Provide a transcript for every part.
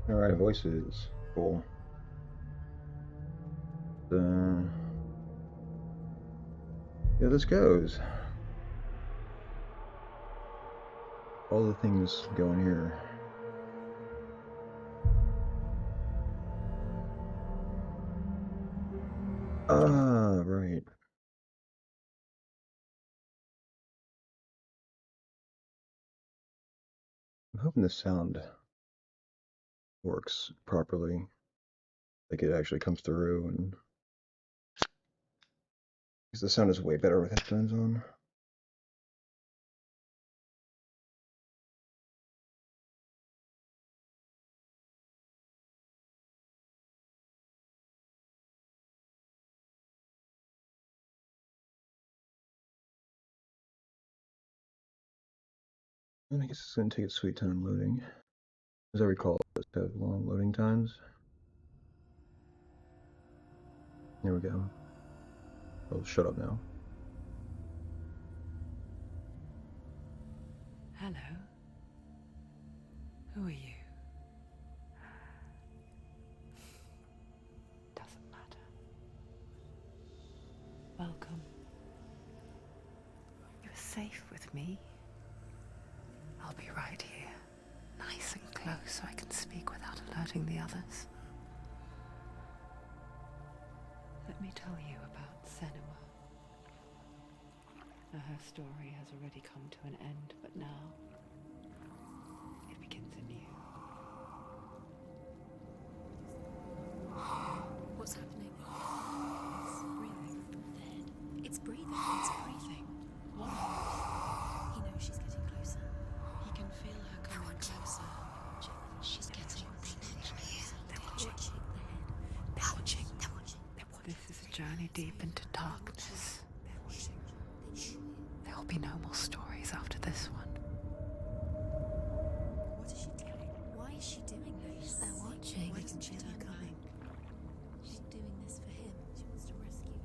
Alright, voices. Cool. Yeah, this goes. All the things go in here. Ah, right. I'm hoping the sound works properly. Like it actually comes through, and because the sound is way better with headphones on. And I guess it's gonna take its sweet time loading. As I recall, it does have long loading times. There we go. Oh, shut up now. Hello. Who are you? Doesn't matter. Welcome. You're safe with me. I'll be right here, nice and close so I can speak without alerting the others. Let me tell you about Senua. Now, her story has already come to an end, but now it begins anew. What's happening? It's breathing. Dead. It's breathing. It's breathing. What? He knows she's getting closer. He can feel her coming closer. She's getting closer. They're watching. They're watching. They're watching. They're watching. This is a journey deep into darkness. They're watching. There'll be no more stories after this one. What is she doing? Why is she doing this? They're watching. Why doesn't she turn coming? She's doing this for him. She wants to rescue him.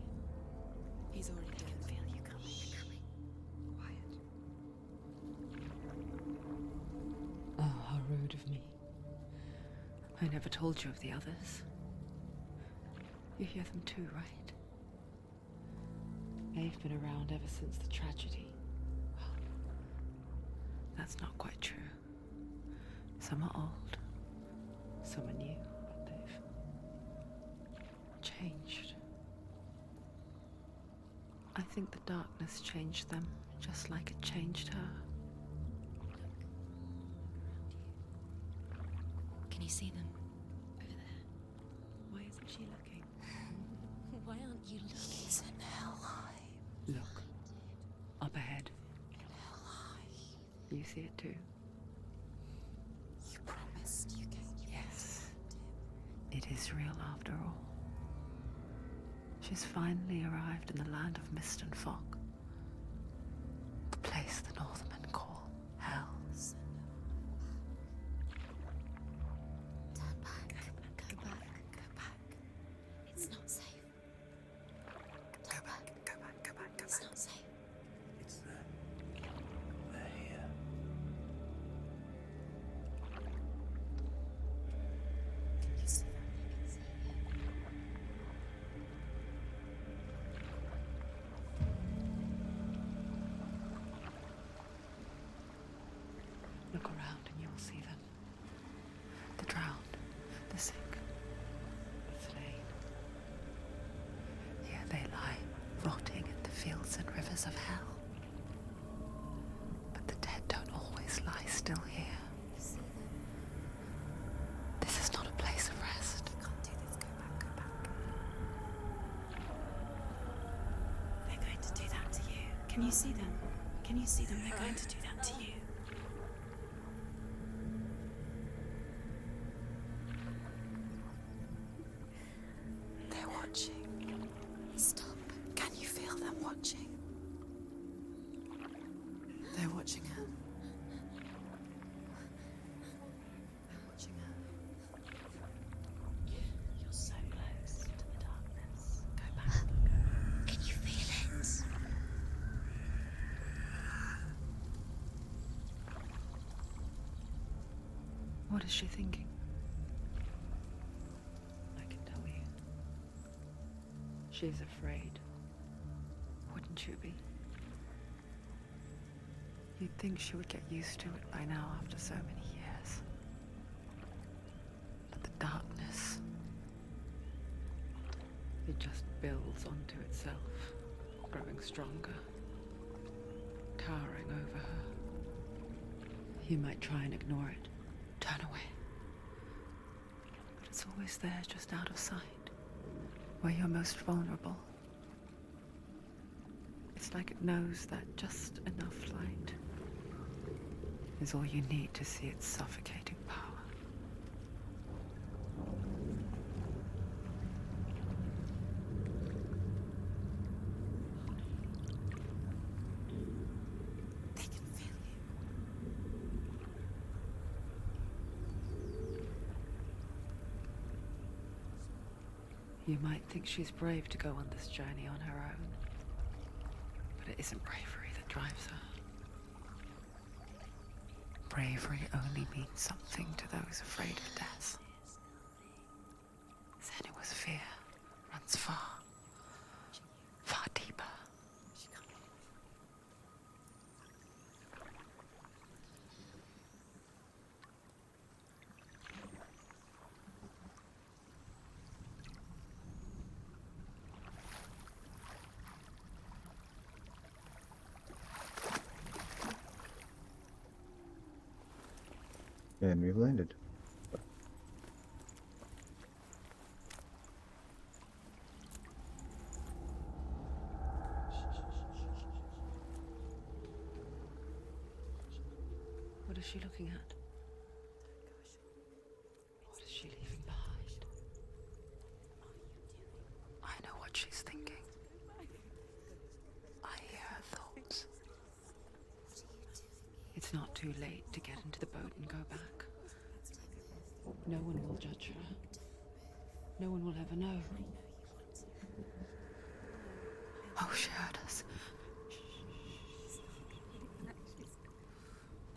He's already dead. I can feel you coming. You're coming. Quiet. Oh, how rude of me. I never told you of the others. You hear them too, right? They've been around ever since the tragedy. Well, that's not quite true. Some are old, some are new, but they've changed. I think the darkness changed them, just like it changed her. Can you see them? Over there. Why isn't she looking? Why aren't you looking? He's in hell high. Look, up ahead. Hell high. You see it too? You promised you can. Yes. It is real after all. She's finally arrived in the land of mist and fog. The place the Northmen call hell. Turn back. Go back. Go back. It's not safe. Go back. Go back. Go back. Go back. It's not safe. It's there. They're here. Can you see them? I can see it. Look around and you'll see them. The drowned, the sick, the slain. Here they lie, rotting in the fields and rivers of hell. But the dead don't always lie still here. You see them? This is not a place of rest. You can't do this. Go back. Go back. They're going to do that to you. Can you see them? Can you see them? They're going to do that to you. They're watching. Stop. Can you feel them watching? They're watching her. They're watching her. You're so close to the darkness. Go back. Can you feel it? What is she thinking? She's afraid. Wouldn't you be? You'd think she would get used to it by now after so many years. But the darkness, it just builds onto itself, growing stronger, towering over her. You might try and ignore it, turn away. But it's always there, just out of sight, where you're most vulnerable. It's like it knows that just enough light is all you need to see its suffocating power. They can feel you. You might think she's brave to go on this journey on her own, but it isn't bravery that drives her. Bravery only means something to those afraid of death. Senua's fear runs far, far deeper. And we've landed. What is she looking at? What is she leaving behind? I know what she's thinking. I hear her thoughts. It's not too late to get into the boat and go back. No one will judge her. No one will ever know. Oh, she heard us.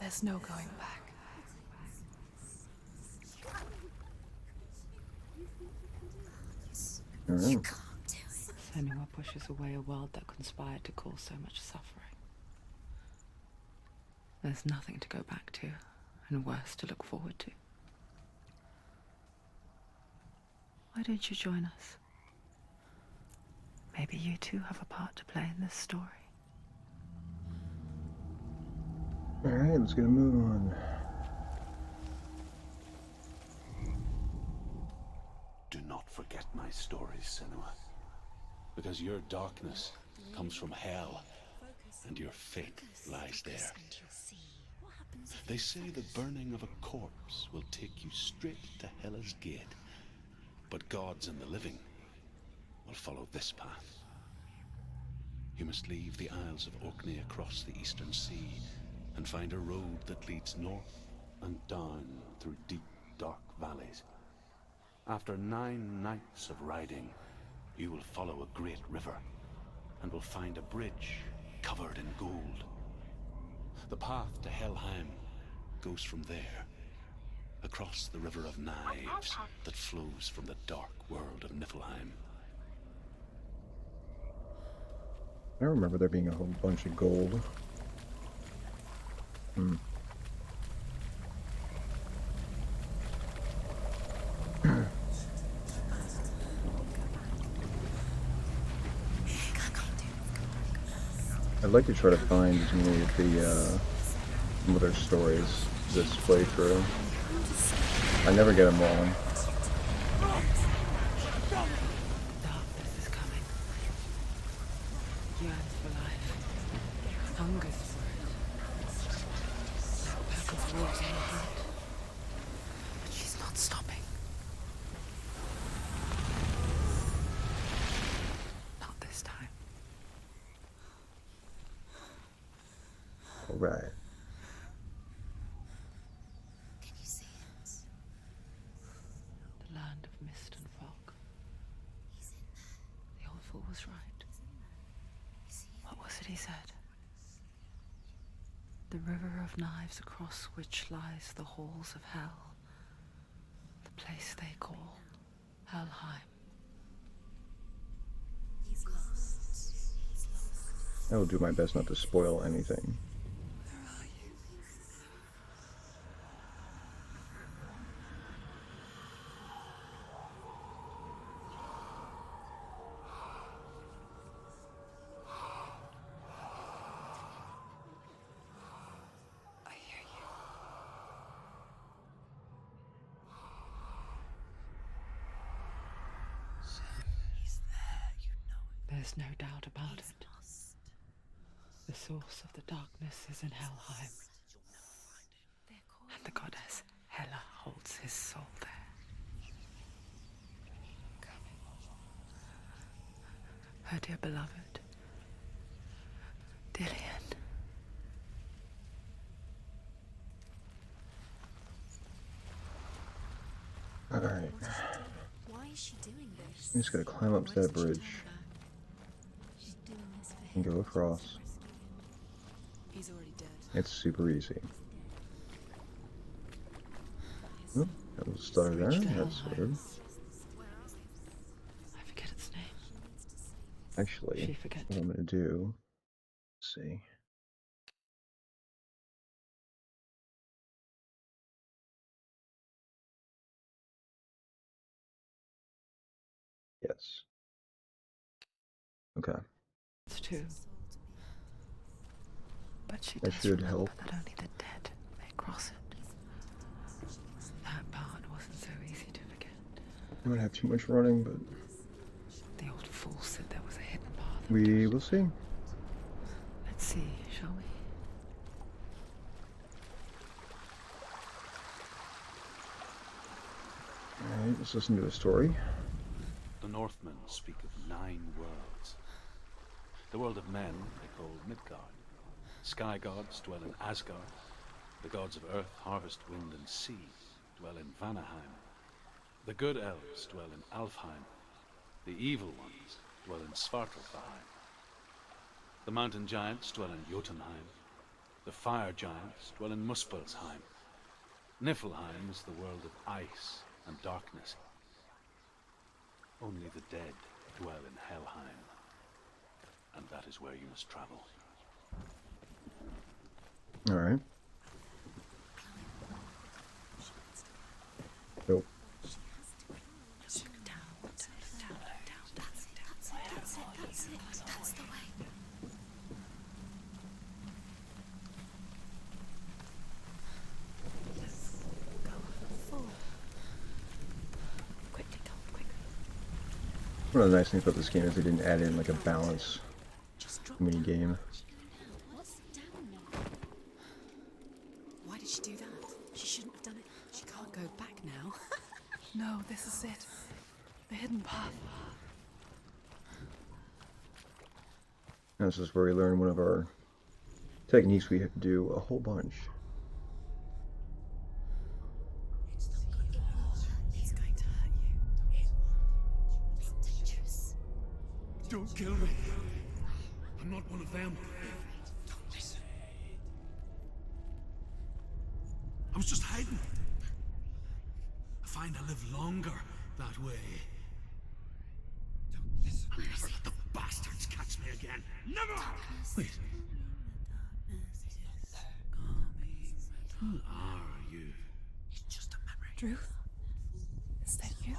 There's no going back. All right. Senua pushes away a world that conspired to cause so much suffering. There's nothing to go back to, and worse to look forward to. Why don't you join us? Maybe you too have a part to play in this story. All right, let's get a move on. Do not forget my stories, Senua. Because your darkness comes from hell, and your fate lies there. They say the burning of a corpse will take you straight to Hela's gate. But gods and the living will follow this path. You must leave the Isles of Orkney across the eastern sea and find a road that leads north and down through deep, dark valleys. After 9 nights of riding, you will follow a great river and will find a bridge covered in gold. The path to Helheim goes from there, across the River of Knives that flows from the dark world of Niflheim. I remember there being a whole bunch of gold. I'd like to try to find as many of the some of their stories this playthrough. I never get them all. Darkness is coming. Yearns for life. Hungers for it. Pack of wolves in her heart. But she's not stopping. Not this time. All right. Can you see us? The land of mist and fog. He's in there. The old fool was right. You see him? What was it he said? The river of knives across which lies the halls of hell. The place they call Helheim. I will do my best not to spoil anything. I hear you. He's there, you know it. There's no doubt about He's it. lost. The source of the darkness is in Helheim, They're calling and the goddess Hela holds his soul there. Her dear beloved, Dillian. Alright. Why is she doing this? I'm just gonna climb up to that bridge She's doing this for and him. go across. He's already dead. It's super easy. Oop, that was a stutter there. That's weird. I forget its name. Actually, She forgets. what I'm gonna do, let's see. Yes. Okay. It's true. But she That does should remember help. that only the dead may cross it. That part wasn't so easy to forget. I don't have too much running, but The old fool said there was a hidden path. we will see. Let's see, shall we? Alright, let's listen to a story. The Northmen speak of 9 worlds. The world of men they call Midgard. Sky gods dwell in Asgard. The gods of earth, harvest, wind, and sea dwell in Vanaheim. The good elves dwell in Alfheim. The evil ones dwell in Svartalfheim. The mountain giants dwell in Jotunheim. The fire giants dwell in Muspelheim. Niflheim is the world of ice and darkness. Only the dead dwell in Helheim. And that is where you must travel. Alright. Nope. That's the way. Quickly, Tom, quickly. One of the nice things about this game is they didn't add in like a balance mini game. What's down now? Why did she do that? She shouldn't have done it. She can't go back now. No, this is it. The hidden path. And this is where we learn one of our techniques we do a whole bunch. It's going to hurt you. It's dangerous. Don't kill me. I'm not one of them. Don't listen. I was just hiding. I find I live longer that way. Don't listen. Never let the bastards catch me again. Never! Wait. Who are you? It's just a memory. Ruth? Is that you?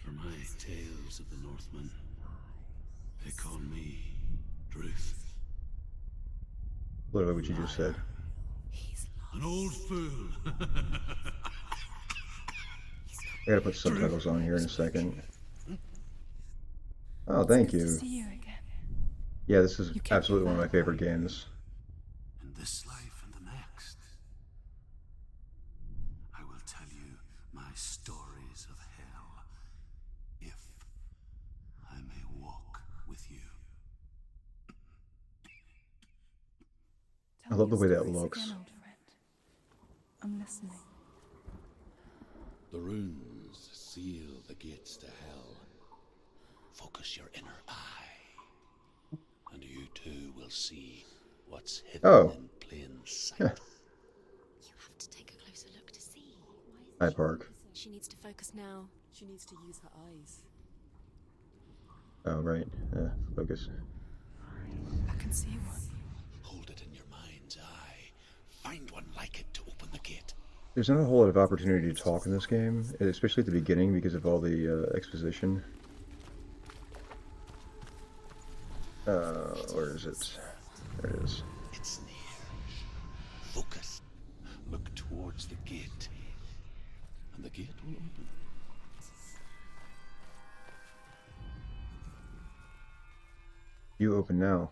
For my tales of the Northmen, they call me Druth. Literally what you just said. An old fool. I gotta put subtitles on here in a second. Oh, thank you. See you again. Yeah, this is absolutely one of my favorite games. In this life and the next, I will tell you my stories of hell, if I may walk with you. I love the way that looks. Again, old friend. I'm listening. The runes seal the gates to hell. Focus your inner eye, and you too will see what's hidden in plain sight. Yeah. You have to take a closer look to see. Hi, Park. She needs to focus now. She needs to use her eyes. Oh, right. Focus. I can see one. Hold it in your mind's eye. Find one like it to open the gate. There's not a whole lot of opportunity to talk in this game, especially at the beginning because of all the exposition. Where is it? There it is. It's near. Focus. Look towards the gate. And the gate will open. You open now.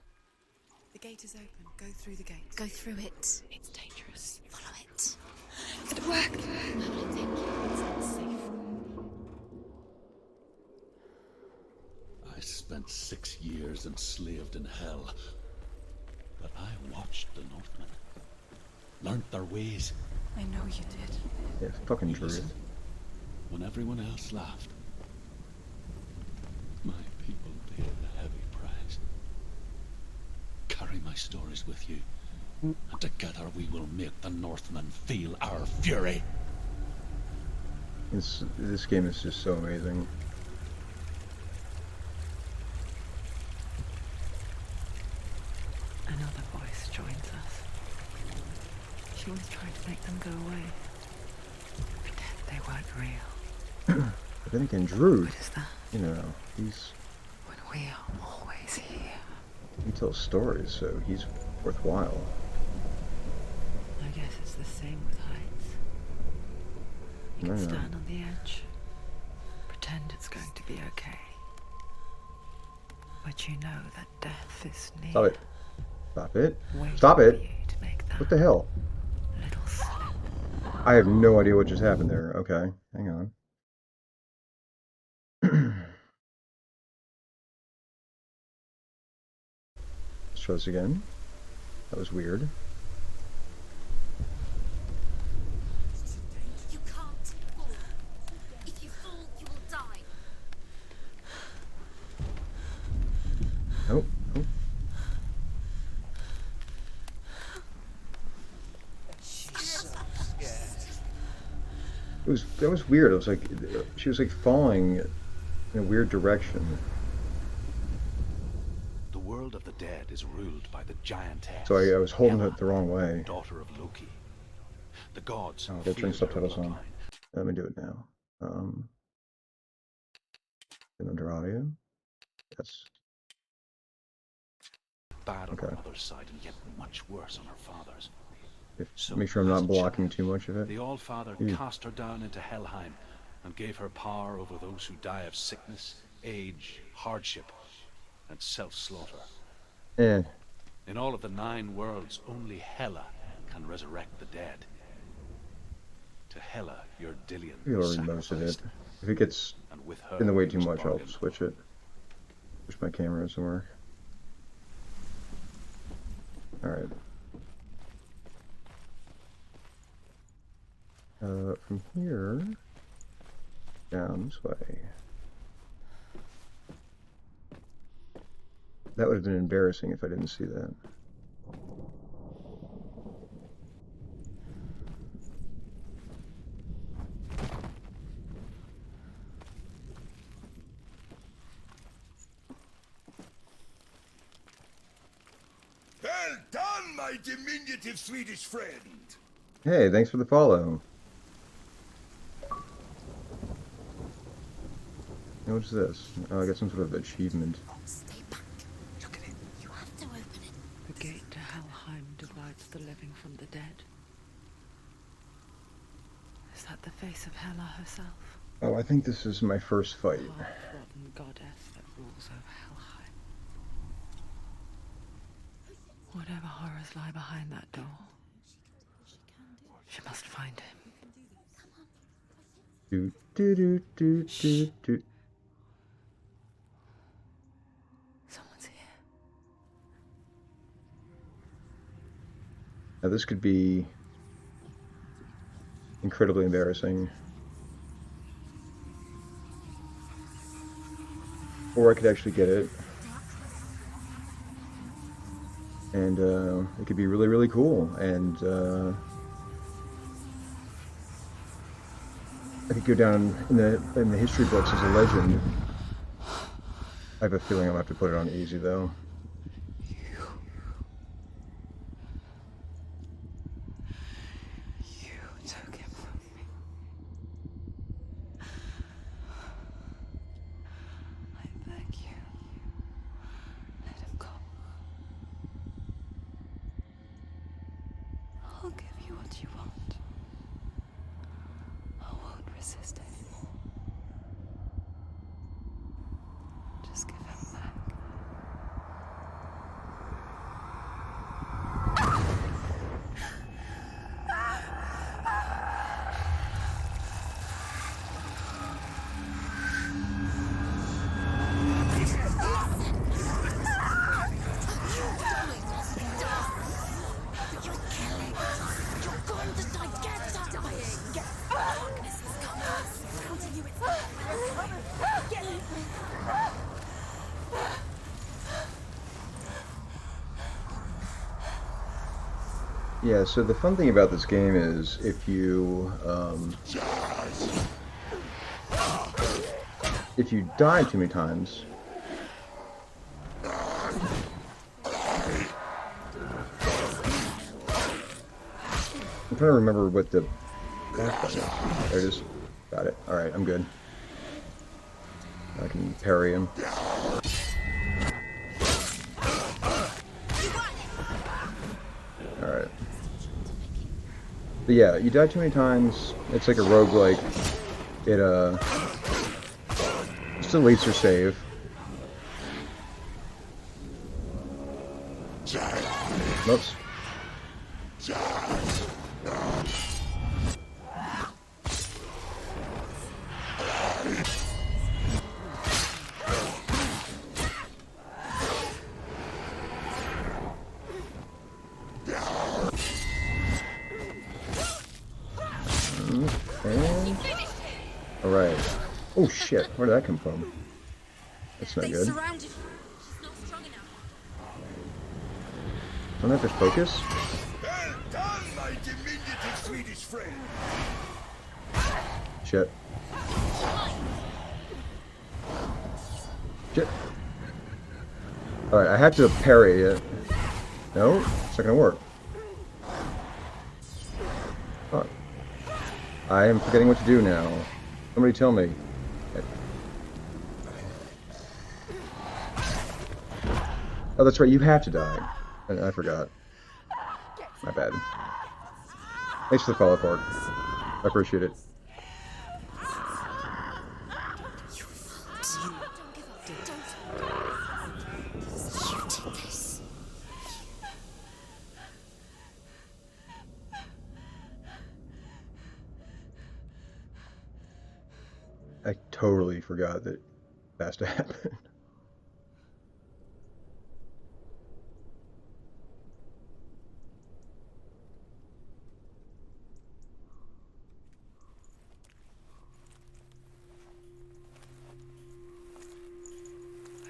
The gate is open. Go through the gate. Go through it. It's dangerous. Follow it. It worked. How will it take you? It's not safe. I spent 6 years enslaved in hell. But I watched the Northmen. Learned their ways. I know you did. Yeah, fucking Druid. Listen, when everyone else laughed, my people paid a heavy price. Carry my stories with you, and together we will make the Northmen feel our fury. This game is just so amazing. Another voice joins us. She was trying to make them go away. Pretend they weren't real. But then again, Druid, What is that? you know, he's When we are always here. he tells stories, so he's worthwhile. I guess it's the same with heights. You can Yeah. stand on the edge, pretend it's going to be okay. But you know that death is near. Stop it. Stop it. Waiting Stop for it. you to make that What the hell? little slip. I have no idea what just happened there. Okay, hang on. Let's try this again. That was weird. You can't fall. If you fall, you will die. Nope. Nope. That was weird. It was like she was like falling in a weird direction. The world of the dead is ruled by the giantess. So I was holding Hela, it the wrong way. daughter of Loki. The gods Oh, fear gotta turn their subtitles on. bloodline. Let me do it now. And under audio. Yes. Bad on Okay. her mother's side and yet much worse on her father's. So, Make sure I'm as not a blocking child, too much of it. The All-Father Ooh. cast her down into Helheim and gave her power over those who die of sickness, age, hardship, and self-slaughter. Eh. In all of the 9 worlds, only Hela can resurrect the dead. To Hela, your Dillion You'll was read most of it. sacrificed, If it gets and with her in the way you too must much, I'll bargain. switch it. Switch my camera somewhere. Alright. From here, down this way. That would have been embarrassing if I didn't see that. Well done, my diminutive Swedish friend. Hey, thanks for the follow. Now, what's this? Oh, I got some sort of achievement. Stay back. Look at it. You have to open it. The gate to Helheim divides the living from the dead. Is that the face of Hela herself? Oh, I think this is my first fight. Half-rotten goddess that rules over Helheim. Whatever horrors lie behind that door, she must find him. Do do do do do do. Someone's here. Now this could be incredibly embarrassing. Or I could actually get it. And it could be really, really cool. And I could go down in the history books as a legend. I have a feeling I'm gonna have to put it on easy though. You took him from me. I beg you, let him go. I'll give you what you want. I won't resist anymore. Just give him back. Yeah, so the fun thing about this game is if you die too many times, I'm trying to remember what the back button is. There it is. Got it. Alright, I'm good. I can parry him. Alright. But yeah, you die too many times, it's like a roguelike. It still deletes your save. Oops. Alright. Oh shit, where did that come from? That's not good. Surrounded. She's not strong enough. Don't I have to focus? Well done, my diminutive Swedish friend. Shit. Shit. Alright, I have to parry it. No, it's not gonna work. Fuck. I am forgetting what to do now. Somebody tell me. Oh, that's right, you have to die. I forgot. My bad. Thanks for the follow, Park. I appreciate it. I totally forgot that has to happen.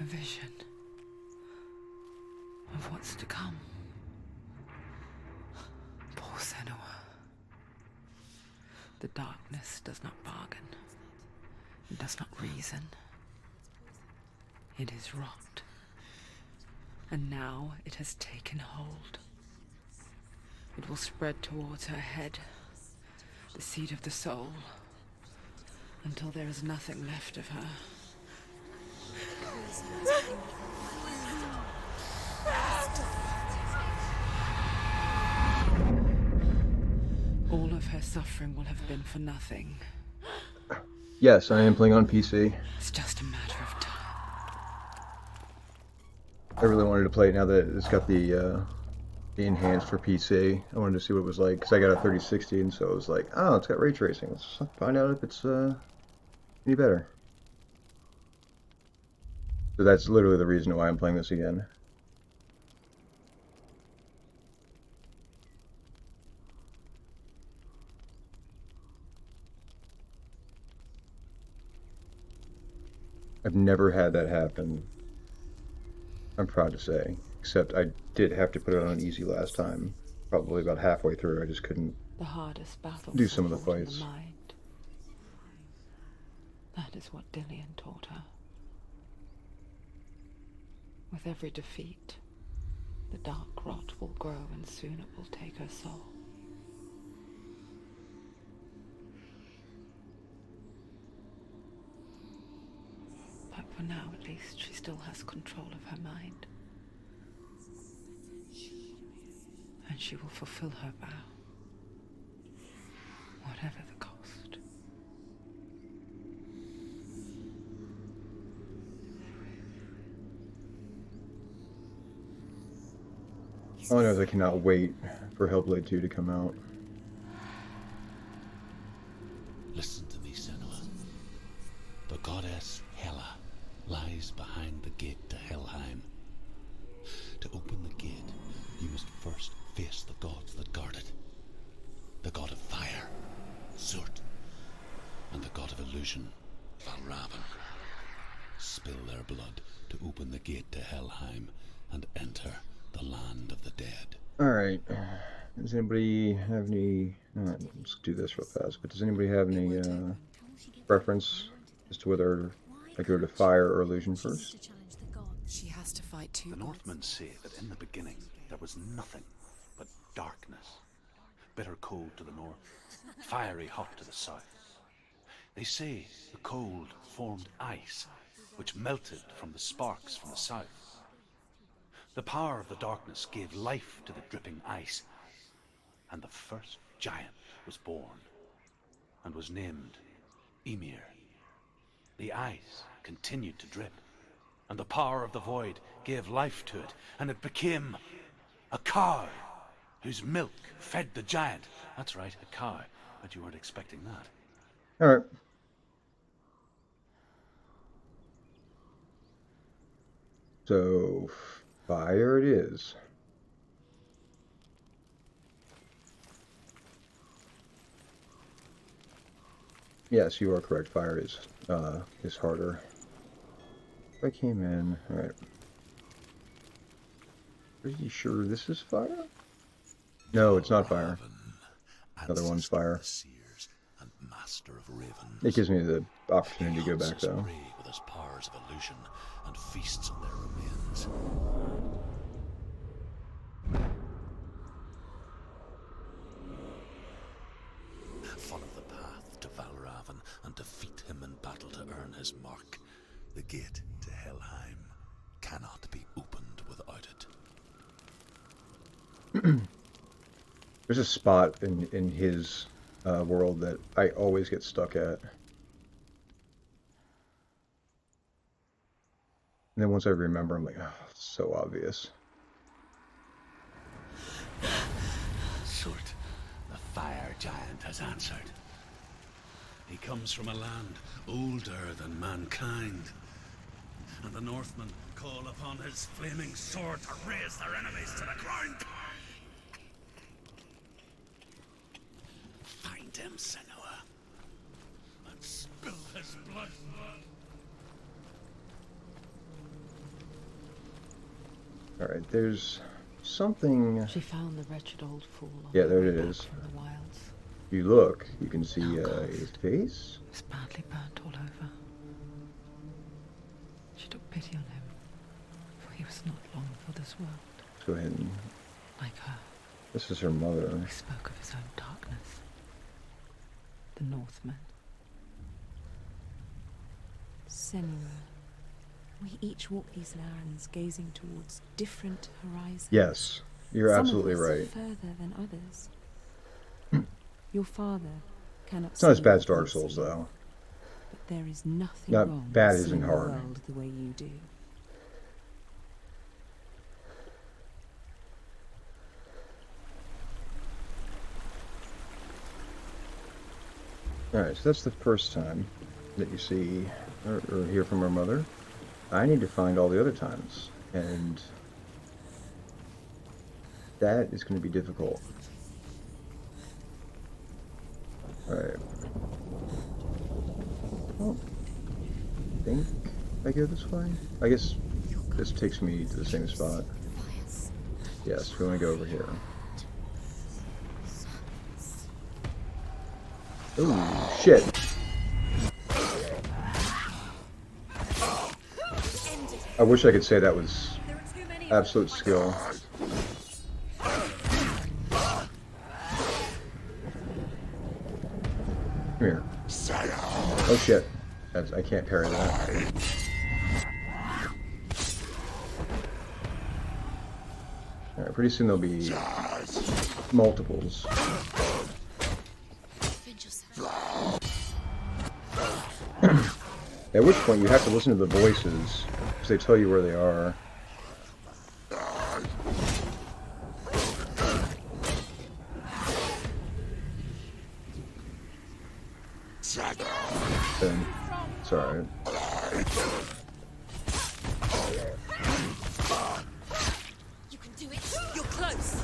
A vision of what's to come. Poor Senua. The darkness does not bargain. It does not reason. It is rot. And now it has taken hold. It will spread towards her head, the seat of the soul, until there is nothing left of her. All of her suffering will have been for nothing. Yes, I am playing on PC. It's just a matter of time. I really wanted to play it now that it's got the enhanced for PC. I wanted to see what it was like, because I got a 3060, and so it was like, oh, it's got ray tracing. Let's find out if it's any better. So that's literally the reason why I'm playing this again. I've never had that happen, I'm proud to say, except I did have to put it on easy last time. Probably about halfway through, I just couldn't The hardest battle do some of the fights. The mind. That is what Dillian taught her. With every defeat, the dark rot will grow and soon it will take her soul. But for now, at least, she still has control of her mind. And she will fulfill her vow, whatever the cost. All I know is I cannot wait for Hellblade 2 to come out. Listen to me, Senua. The goddess Hela lies behind the gate to Helheim. To open the gate, you must first face the gods that guard it. The god of fire, Zurt, and the god of illusion, Valravn. Spill their blood to open the gate to Helheim and enter the land of the dead. Alright. Does anybody have any... let's do this real fast. But does anybody have any preference as to whether I go to fire or illusion first? She has to fight two The gods. Northmen say that in the beginning there was nothing but darkness. Bitter cold to the north, fiery hot to the south. They say the cold formed ice, which melted from the sparks from the south. The power of the darkness gave life to the dripping ice, and the first giant was born, and was named Ymir. The ice continued to drip, and the power of the void gave life to it, and it became a cow, whose milk fed the giant. That's right, a cow, but you weren't expecting that. Alright. So, fire it is. Yes, you are correct. Fire is harder. If I came in, alright. Are you sure this is fire? No, it's not fire. Another one's fire. And master of ravens. It gives me the opportunity to go back though. With his powers of illusion and feasts on their remains. Follow the path to Valravn and defeat him in battle to earn his mark. The gate to Helheim cannot be opened without it. There's a spot in his world that I always get stuck at. And then once I remember, I'm like, oh, it's so obvious. Zurt, the fire giant, has answered. He comes from a land older than mankind. And the Northmen call upon his flaming sword to raise their enemies to the ground. Find him, Senua, and spill his blood. Alright, there's something... She found the wretched old fool. On Yeah, there her it way back is. from the wilds. If you look, you can see his face. He was badly burnt all over. She took pity on him, for he was not long for this world. Let's go ahead and... Like her, This is her mother. he spoke of his own darkness. The Northmen. Senua, we each walk these lands gazing towards different horizons. Yes, you're Some absolutely of us right. further than others. Your father cannot It's not as see bad what as Dark we Souls, see, though. But there is nothing Not wrong bad with isn't seeing the hard. world the way you do. Alright, so that's the first time that you see or hear from her mother. I need to find all the other times, and that is going to be difficult. Alright. Well, I think I go this way? I guess this takes me to the same spot. Yes, we want to go over here. Oh, shit. I wish I could say that was absolute skill. Come here. Oh shit. I can't parry that. Alright, pretty soon there'll be multiples. At which point you have to listen to the voices, because they tell you where they are. Then, it's alright. You can do it. You're close.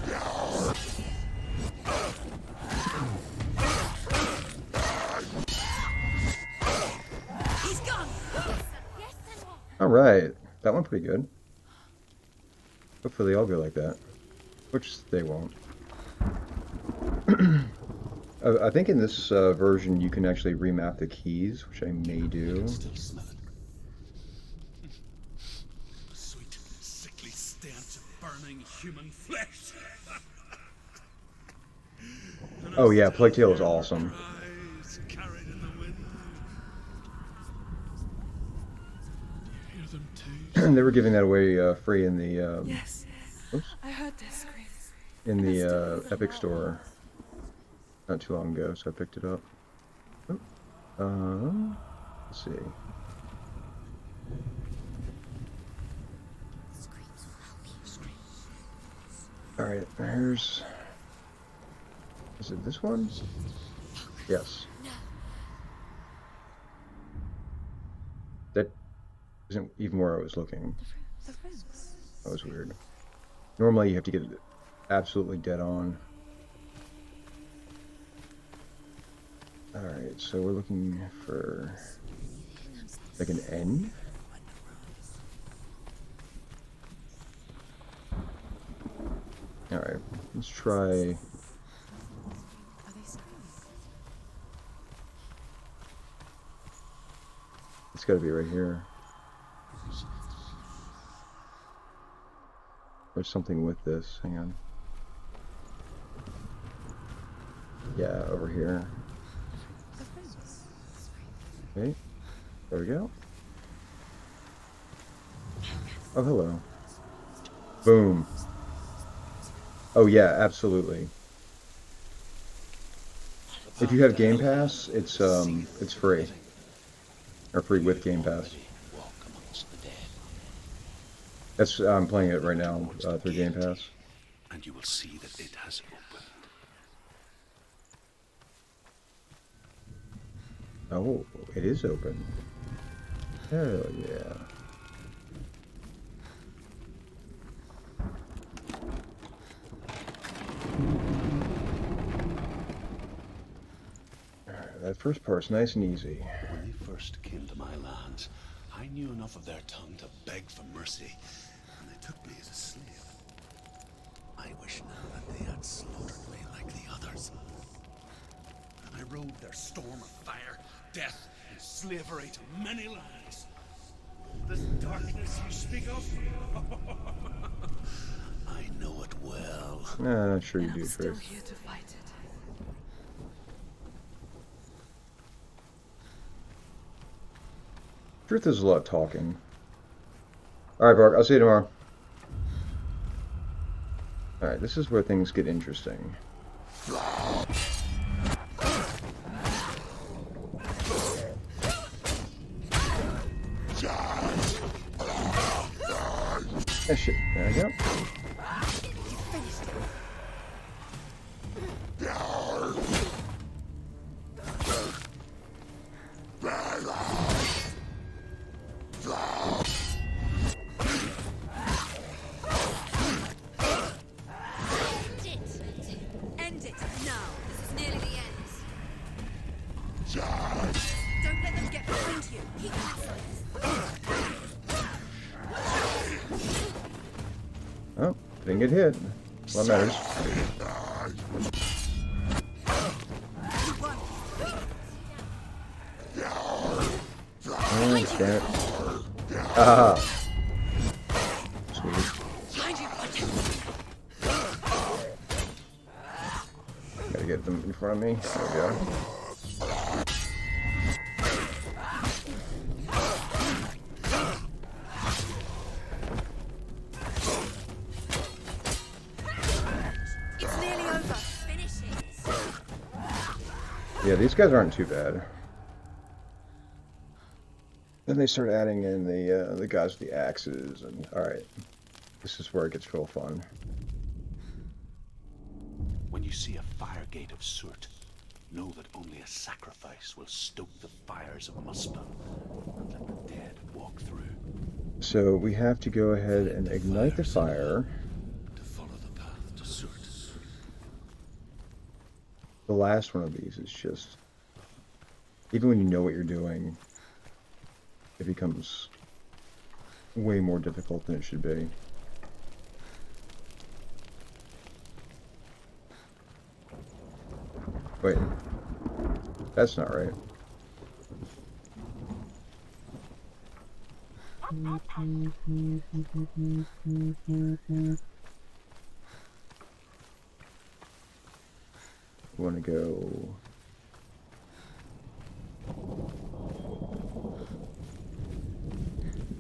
He's gone. Alright, that went pretty good. Hopefully they all go like that. Which they won't. I think in this version you can actually remap the keys, which I may do. Still smell it. Sweet, sickly stench of burning human flesh. Oh yeah, Plague Tale is awesome. Cries carried in the wind. Do you hear them too? They were giving that away free in the Yes, oops, I heard their screams. in the Epic Store not too long ago, so I picked it up. Oh. Let's see. Alright, there's... Is it this one? Yes. That isn't even where I was looking. That was weird. Normally you have to get it absolutely dead on. Alright, so we're looking for like an end. Alright, let's try. It's gotta be right here. There's something with this, hang on. Yeah, over here. Okay, there we go. Oh, hello. Boom. Oh yeah, absolutely. If you have Game Pass, it's free. Or free with Game Pass. Walk amongst the dead, That's I'm playing it right now through Game Pass. and you will see that it has opened. Oh, it is open. Hell yeah. Alright, that first part's nice and easy. When they first came to my lands, I knew enough of their tongue to beg for mercy, and they took me as a slave. I wish now that they had slaughtered me like the others. And I rode their storm of fire, death, and slavery to many lands. This darkness you speak of, I know it well. Nah, not sure you And do I'm still first. here to fight it. Truth is a lot of talking. Alright, Bark, I'll see you tomorrow. Alright, this is where things get interesting. Ah, shit. There we go. End it now. This is nearly the end. Don't let them get behind you. Keep that. Oh, didn't get hit. What matters? Oh, damn it. Ah. Sweet. to get them in front of me. There we go. It's nearly over. Finish it. Yeah, these guys aren't too bad. Then they start adding in the guys with the axes, and all right, this is where it gets real fun. When you see a fire gate of Surt, know that only a sacrifice will stoke the fires of Muspel and let the dead walk through. So we have to go ahead and ignite the fire. To follow the path to Surt. The last one of these is just, even when you know what you're doing, it becomes way more difficult than it should be. Wait, that's not right. We want to go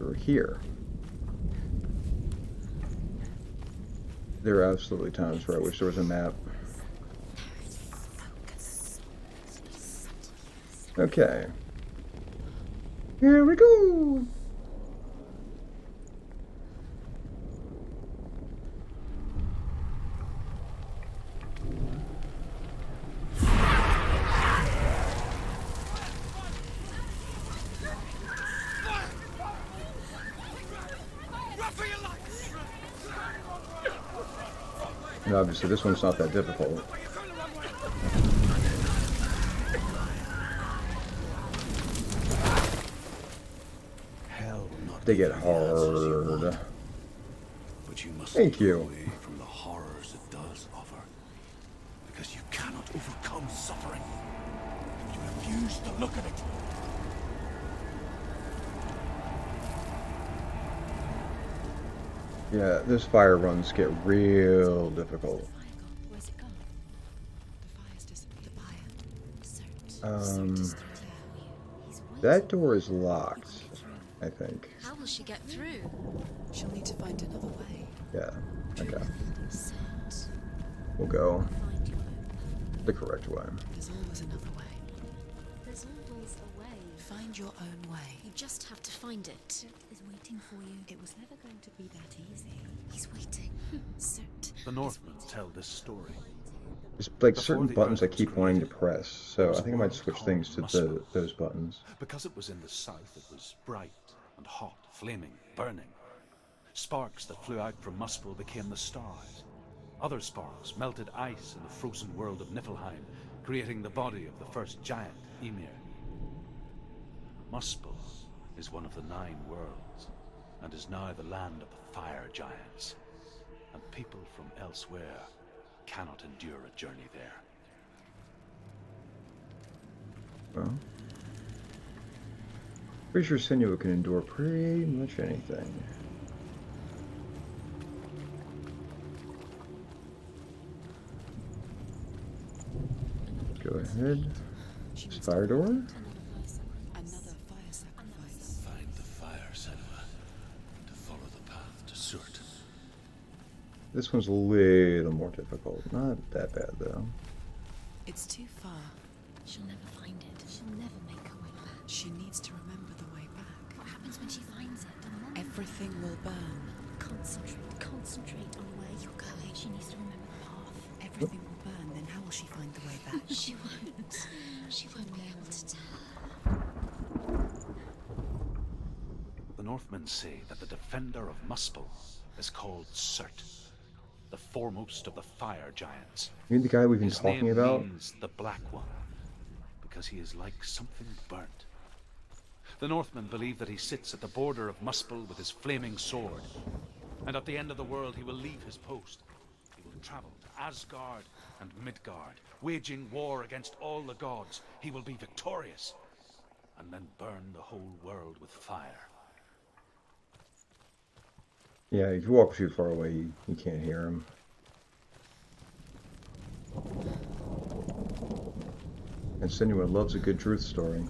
over here. There are absolutely times where I wish there was a map. Okay. Here we go! And obviously this one's not that difficult. Hell will not They give get you the answers you hard. want, but you must Thank look you. away from the horrors it does offer, because you cannot overcome suffering if you refuse to look at it. Yeah, those fire runs get real difficult. Where's it gone? The fire's disappeared. The fire. Cert. That door is locked, I think. How will she get through? She'll need to find another way. Yeah, okay. Cert. We'll go Find your own. the correct way. There's always another way. There's always a way. Find your own way. You just have to find it. Cert is waiting for you. It was never going to be that easy. He's waiting. Cert. The Northmen tell this story. There's like Before certain the buttons I Earth was keep wanting to created, press, so there I was a think I might world switch called things to Muspel. those buttons. Because it was in the south, it was bright and hot, flaming, burning. Sparks that flew out from Muspel became the stars. Other sparks melted ice in the frozen world of Niflheim, creating the body of the first giant, Ymir. Muspel is one of the 9 worlds, and is now the land of the fire giants. And people from elsewhere cannot endure a journey there. Well, pretty sure Senua can endure pretty much anything. Go ahead. Fire door? Another fire sacrifice. Find the fire, Senua, to follow the path to Surt. This one's a little more difficult. Not that bad though. It's too far. She'll never find it. She'll never make her way back. She needs to remember the way back. What happens when she finds it? Everything will burn. Concentrate on where you're going. She needs to remember the path. Everything will burn, then how will she find the way back? She won't. She won't be able to tell. The Northmen say that the defender of Muspel is called Surt, the foremost of the fire giants. You mean the guy we've been His talking name about? means the Black One, because he is like something burnt. The Northmen believe that he sits at the border of Muspel with his flaming sword, and at the end of the world he will leave his post. He will travel to Asgard and Midgard, waging war against all the gods. He will be victorious, and then burn the whole world with fire. Yeah, if you walk too far away, you can't hear him. And Senua loves a good truth story.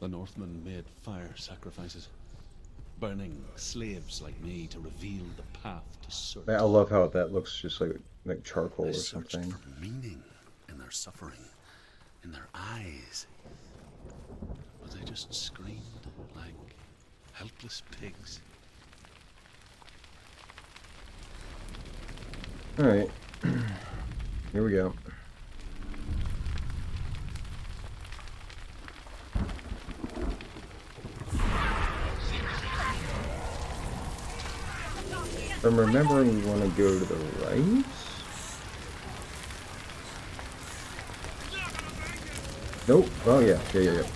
The Northmen made fire sacrifices, burning slaves like me to reveal the path to Surt. I love how that looks just like charcoal They or searched something. for meaning in their suffering, in their eyes. But they just screamed like helpless pigs. Alright. Here we go. If I'm remembering, we want to go to the right? Nope. Oh yeah. Yep.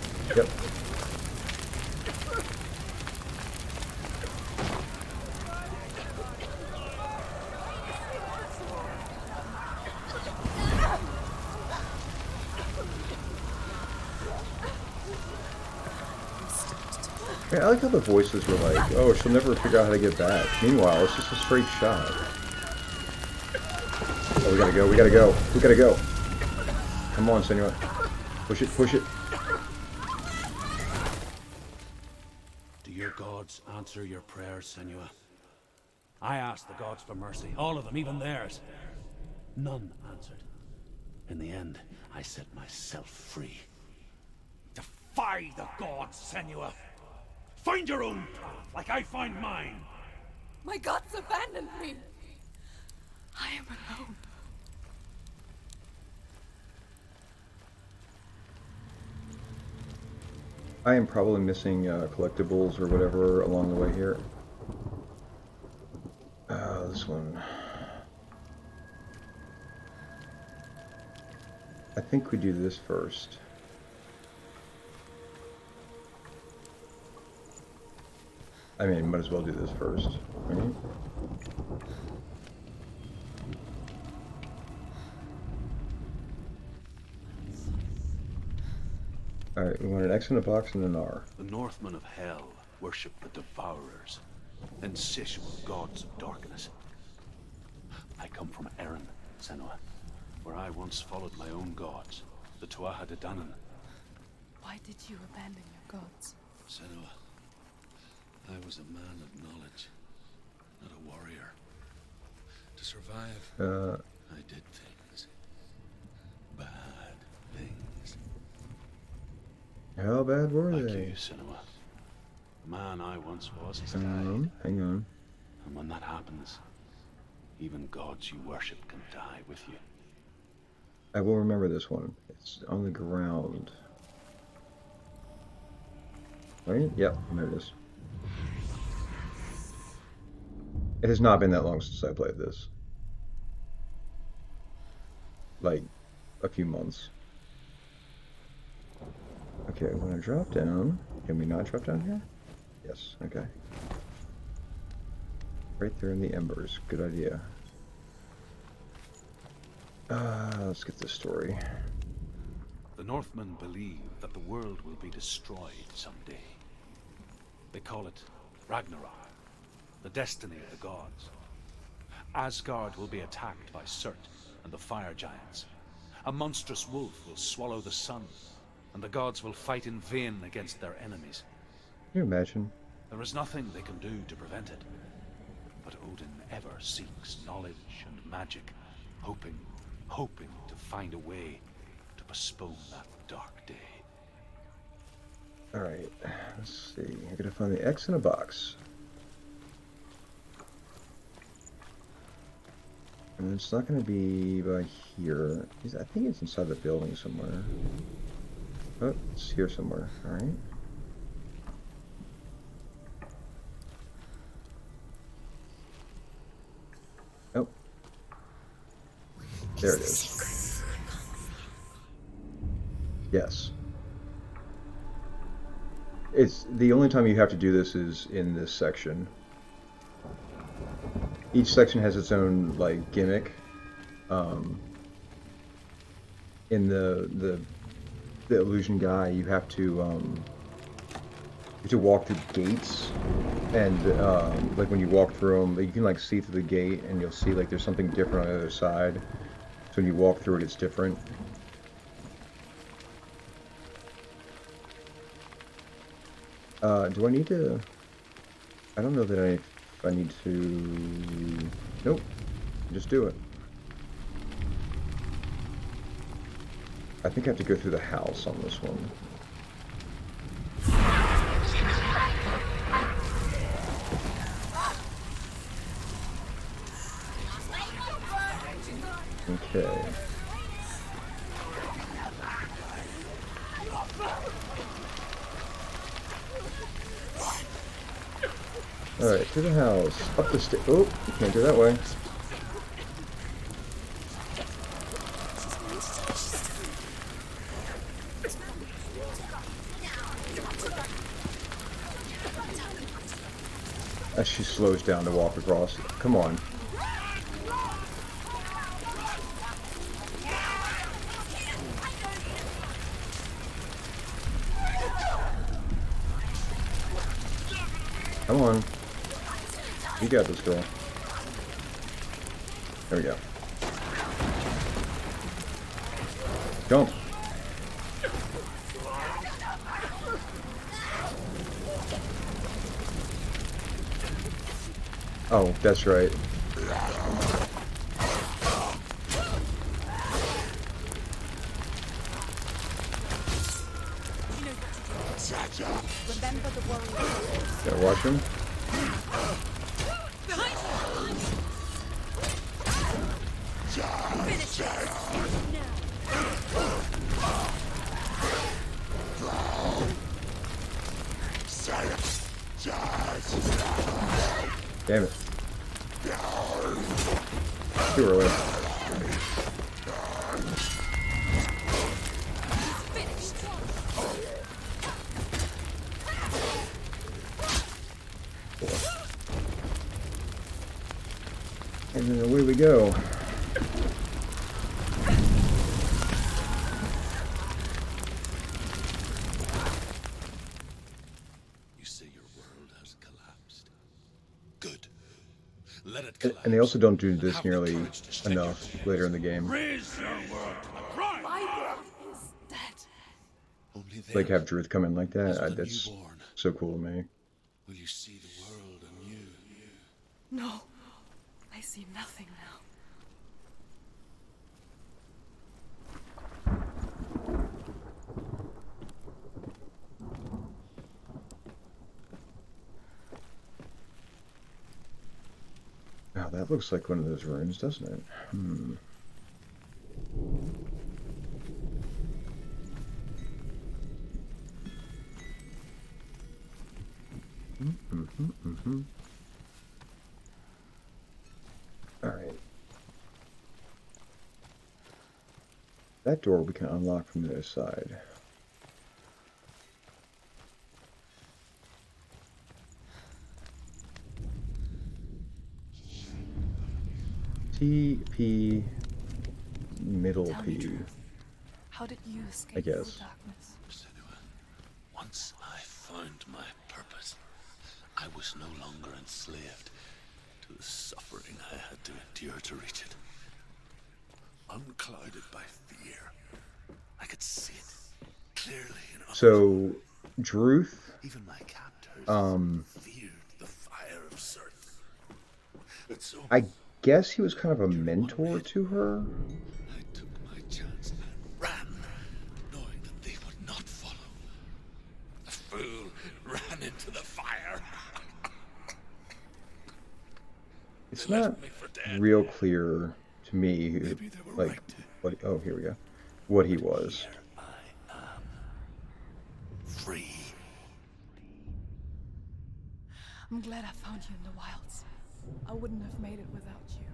Yeah, I like how the voices were like, oh, she'll never figure out how to get back. Meanwhile, it's just a straight shot. Oh, we gotta go. We gotta go. Come on, Senua. Push it. Do your gods answer your prayers, Senua? I asked the gods for mercy, all of them, even theirs. None answered. In the end, I set myself free. Defy the gods, Senua! Find your own path, like I find mine! My gods abandoned me. I am alone. I am probably missing collectibles or whatever along the way here. This one. I think we do this first. I mean, might as well do this first, right? Alright, we want an X in a box and an R. The Northmen of Hell worship the Devourers, insatiable gods of darkness. I come from Erin, Senua, where I once followed my own gods, the Tuatha De Danann. Why did you abandon your gods? Senua, I was a man of knowledge, not a warrior. To survive, I did things. Bad things. How bad were Like they? you, Senua. The man I once was has Hang died. on, hang on. And when that happens, even gods you worship can die with you. I will remember this one. It's on the ground. Right? Yep, there it is. It has not been that long since I played this. Like, a few months. Okay, I want to drop down. Can we not drop down here? Yes, okay. Right there in the embers. Good idea. Let's get this story. The Northmen believe that the world will be destroyed someday. They call it Ragnarok, the destiny of the gods. Asgard will be attacked by Surt and the fire giants. A monstrous wolf will swallow the sun, and the gods will fight in vain against their enemies. Can you imagine? There is nothing they can do to prevent it. But Odin ever seeks knowledge and magic, hoping to find a way to postpone that dark day. Alright, let's see. I gotta find the X in a box. And it's not gonna be by here. I think it's inside the building somewhere. Oh, it's here somewhere. Alright. Oh. There it is. Yes. It's the only time you have to do this is in this section. Each section has its own like gimmick. In the illusion guy, you have to walk through gates And like when you walk through them, you can like see through the gate, and you'll see like there's something different on the other side. So when you walk through it, it's different. Do I need to? I don't know that I need to. Nope. Just do it. I think I have to go through the house on this one. Okay. Alright, to the house. Up the stairs. Oh, you can't go that way. As she slows down to walk across. Come on. Come on. You got this, girl. There we go. Jump. Oh, that's right. Remember the warrior. Gotta watch him. Damn it. Too early. And then away we go. You say your world has collapsed. Good. Let it collapse. And they also don't do this Have the nearly courage to shed your enough tears. later in the game. Raise your world to the prime. My world is dead. Only then Like have Druth come in like as that. the That's newborn so cool to me. will you see the world anew. No, I see nothing now. Oh, that looks like one of those runes, doesn't it? Hmm. All right. That door we can unlock from the other side. TP middle Tell me, P. Druth, how did you escape I guess. the darkness? Senua, once I found my purpose, I was no longer enslaved to the suffering I had to endure to reach it. Unclouded by fear, I could see it clearly in others. So, Druth, Even my captors feared the fire of Sirth. And so I guess he was kind of a mentor to her. I took my chance and ran, knowing that they would not follow. The fool ran into the fire. It's They left not me for dead. real clear to me, Maybe they were like, right to. what, oh, here we go, what he was. Here I am, free. I'm glad I found you in the wilds. I wouldn't have made it without you.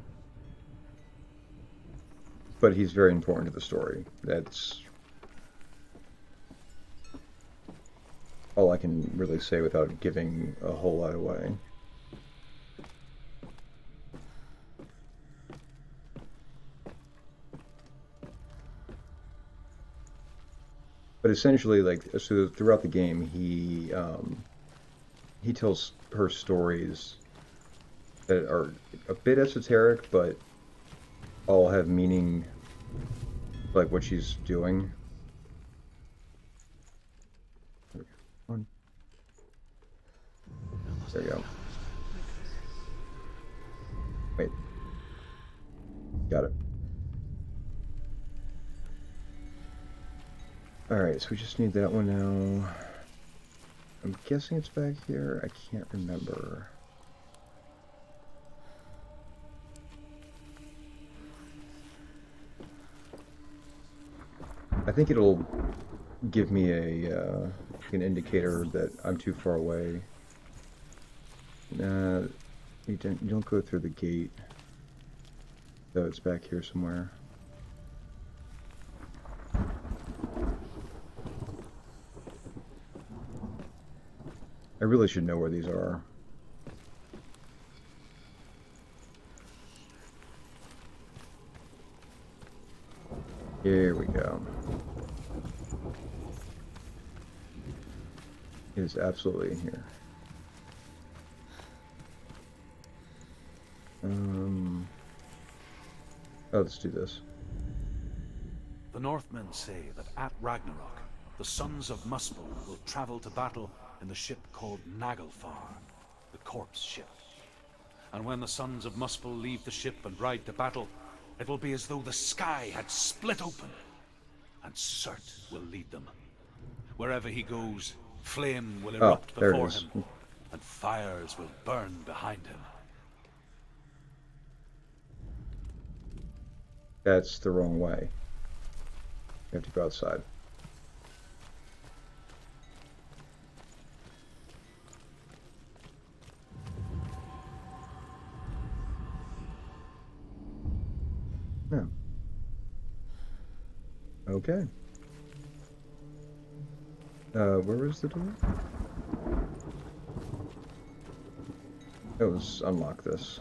But he's very important to the story. That's all I can really say without giving a whole lot away. But essentially, like, so throughout the game, he he tells her stories that are a bit esoteric, but all have meaning, like what she's doing. There you go. Wait. Got it. Alright, so we just need that one now. I'm guessing it's back here. I can't remember. I think it'll give me an indicator that I'm too far away. You don't go through the gate. So it's back here somewhere. I really should know where these are. Here we go. It is absolutely in here. Oh, let's do this. The Northmen say that at Ragnarok, the sons of Muspel will travel to battle in the ship called Naglfar, the corpse ship. And when the sons of Muspel leave the ship and ride to battle, it will be as though the sky had split open, and Surt will lead them. Wherever he goes, flame will erupt before him, and fires will burn behind him. That's the wrong way. You have to go outside. No. Okay. Where is the door? Let's unlock this.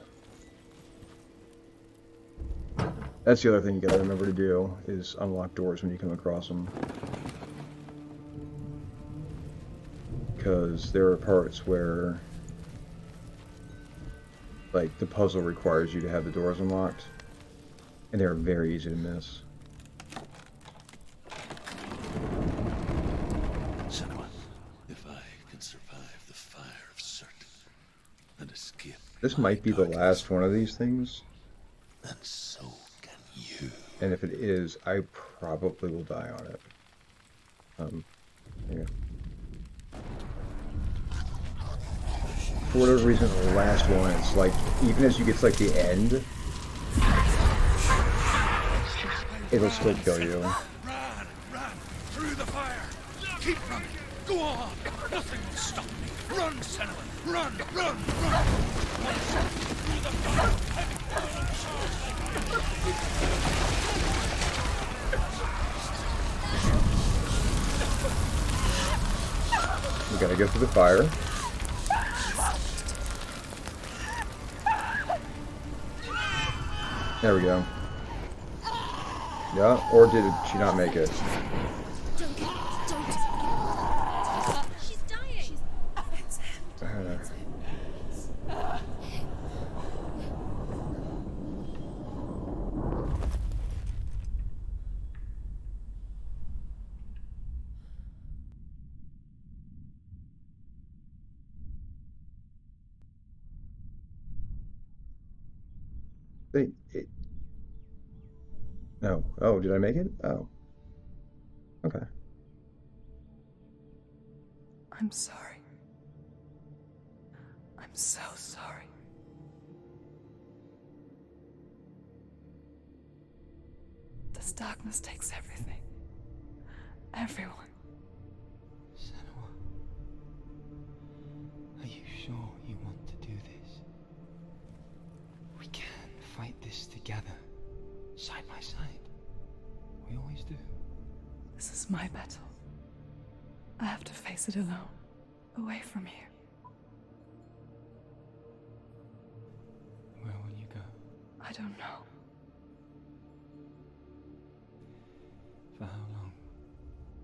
That's the other thing you gotta remember to do, is unlock doors when you come across them. Because there are parts where, like, the puzzle requires you to have the doors unlocked, and they're very easy to miss. Senua, if I can survive the fire of Surt and escape This might be the last one of these things. then so can you. And if it is, I probably will die on it. Yeah. For whatever reason, the last one, it's like, even as you get to like the end, it'll still kill you. Run! Through the fire! Keep running! Go on! Nothing will stop me! Run, Senua! Run! Through the fire! We gotta go through the fire. There we go. Yeah, or did she not make it? Don't. She's dying. No. Oh, did I make it? Oh. Okay. I'm sorry. I'm so sorry. This darkness takes everything. Everyone. Senua, are you sure you want to do this? We can fight this together, side by side. We always do. This is my battle. I have to face it alone, away from here. Where will you go? I don't know. For how long?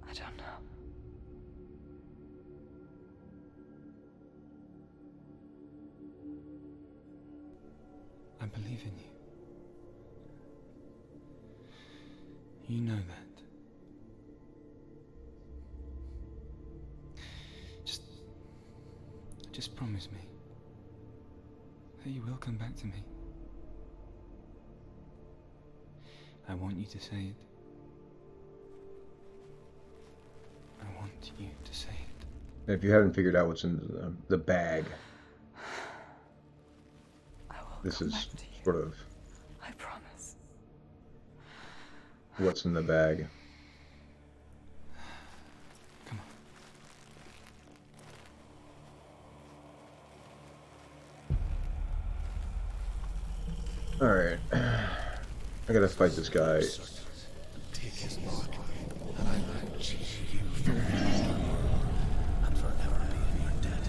I don't know. I believe in you. You know that. Just promise me that you will come back to me. I want you to say it. I want you to say it. If you haven't figured out what's in the bag, I will this come is back to you. sort of I promise. what's in the bag. Come on. Alright. I gotta fight this guy. Take his mark, and I will chase you for and forever be in your debt.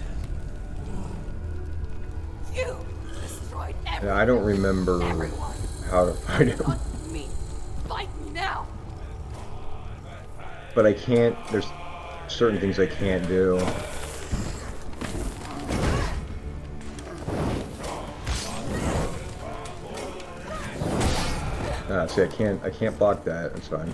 You destroyed everything. Yeah, I don't remember Everyone. how to fight him. Not me. Fight me now. But I can't, there's certain things I can't do. See, I can't block that. That's fine.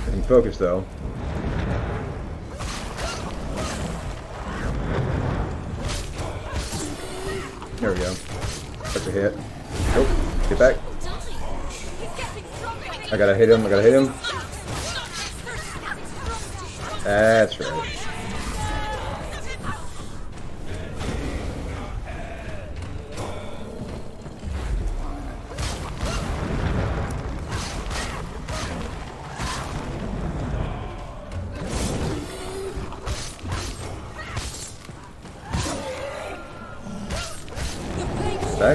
I can focus though. There we go. That's a hit. Nope. Get back. I gotta hit him. I gotta hit him. That's right.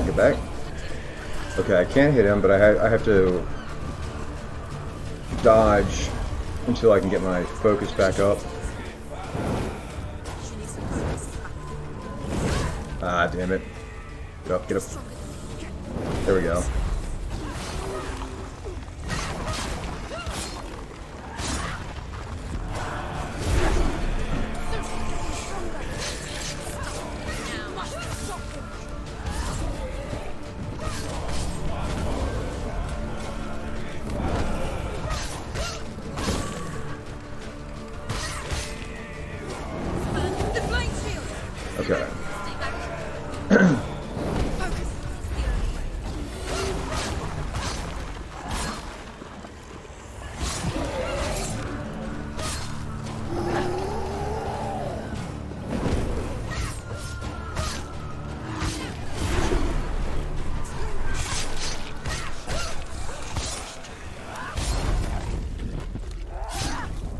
Get back. Okay, I can't hit him, but I have to dodge until I can get my focus back up. Ah, damn it. Get up, get up. There we go. Okay.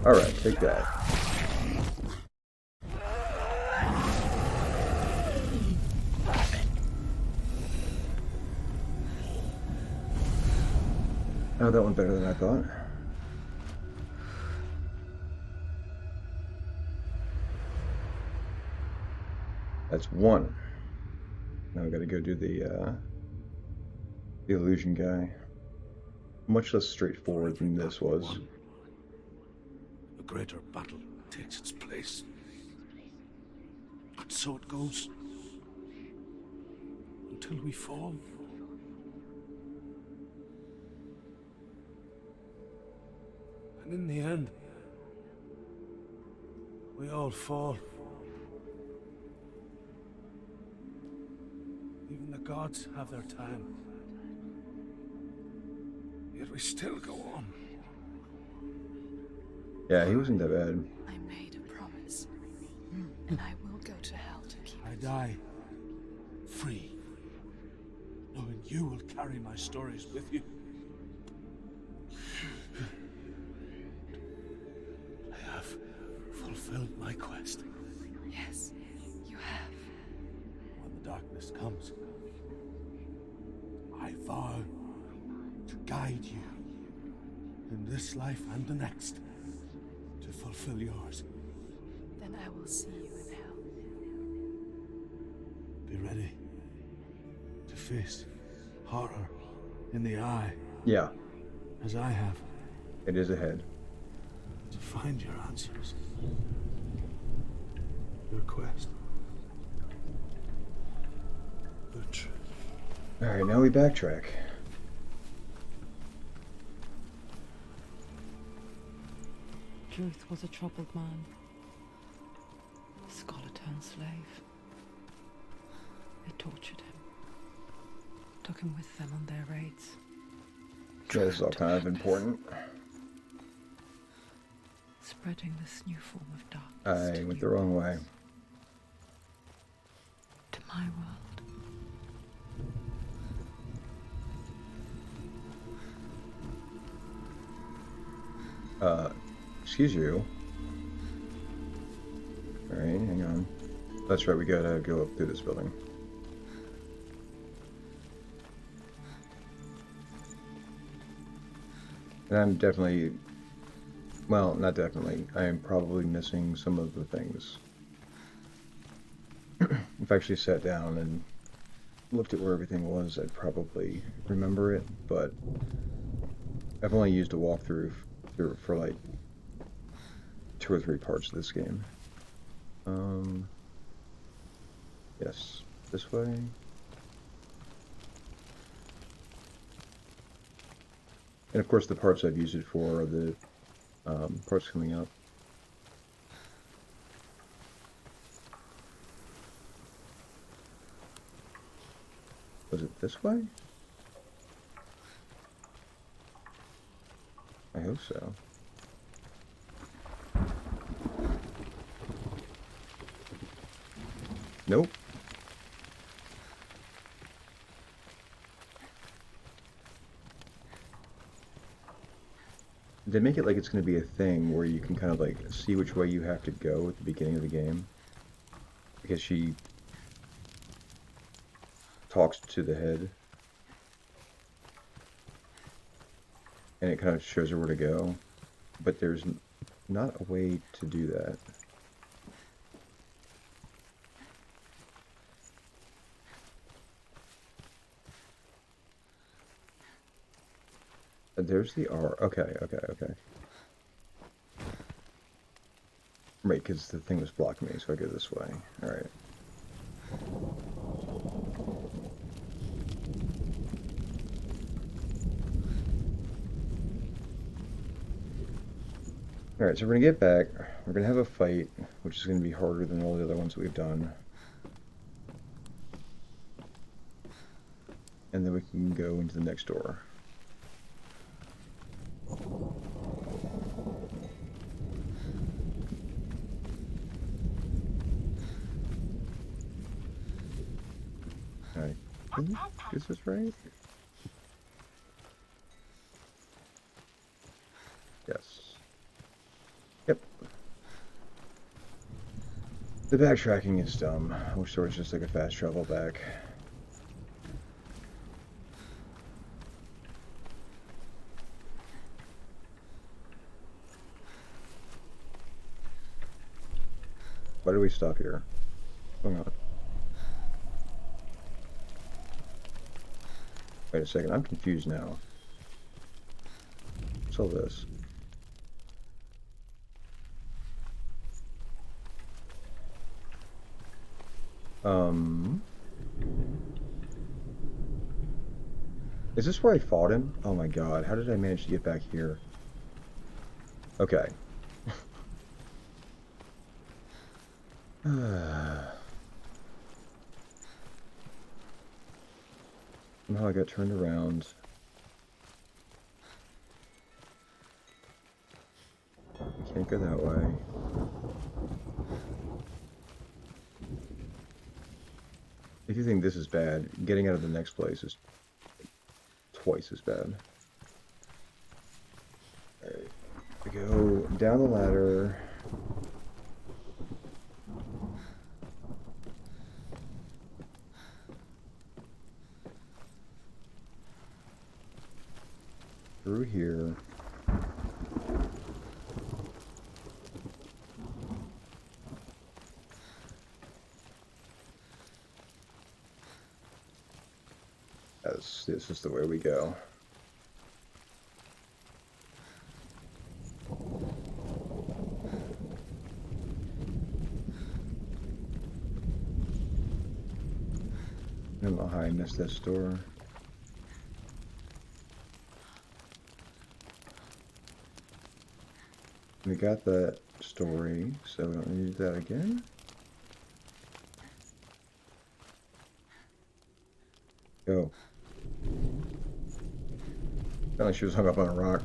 All right, take that. Oh, that went better than I thought. That's one. Now we gotta go do the illusion guy. Much less straightforward than this was. A greater battle takes its place. And so it goes. Until we fall. And in the end, we all fall. Even the gods have their time. Yet we still go on. Yeah, he wasn't that bad. I made a promise, and I will go to hell to keep I it. die free, knowing you will carry my stories with you. I have fulfilled my quest. Yes, you have. When the darkness comes, I vow to guide you in this life and the next to fulfill yours. Then I will see you in hell. Be ready. face horror in the eye, Yeah, as I have, it is ahead. to find your answers. Your quest. The truth. Alright, now we backtrack. Truth was a troubled man. A scholar turned slave. They tortured him. Took him with them on their raids. Yeah, this is all kind of important. Spreading this new form of darkness. I went the wrong way. To my world. Excuse you. Alright, hang on. That's right, we gotta go up through this building. And I'm definitely, well, not definitely, I am probably missing some of the things. If I actually sat down and looked at where everything was, I'd probably remember it, but I've only used a walkthrough for like 2 or 3 parts of this game. Yes, this way. And of course the parts I've used it for are the parts coming up. Was it this way? I hope so. Nope. They make it like it's going to be a thing where you can kind of like see which way you have to go at the beginning of the game. Because she talks to the head. And it kind of shows her where to go. But there's not a way to do that. There's the R. Okay. Right, because the thing was blocking me, so I go this way. Alright. Alright, so we're going to get back. We're going to have a fight, which is going to be harder than all the other ones that we've done. And then we can go into the next door. Alright, is this right? Yes. Yep. The backtracking is dumb. I wish there was just like a fast travel back. Why did we stop here? Hang on. Wait a second, I'm confused now. What's all this? Is this where I fought him? Oh my god, how did I manage to get back here? Okay. Somehow I got turned around. Can't go that way. If you think this is bad, getting out of the next place is twice as bad. Alright, we go down the ladder. Through here. Yes, this is the way we go. I don't know how I missed this door. We got that story, so we don't need that again. Go. Sounded like she was hung up on a rock.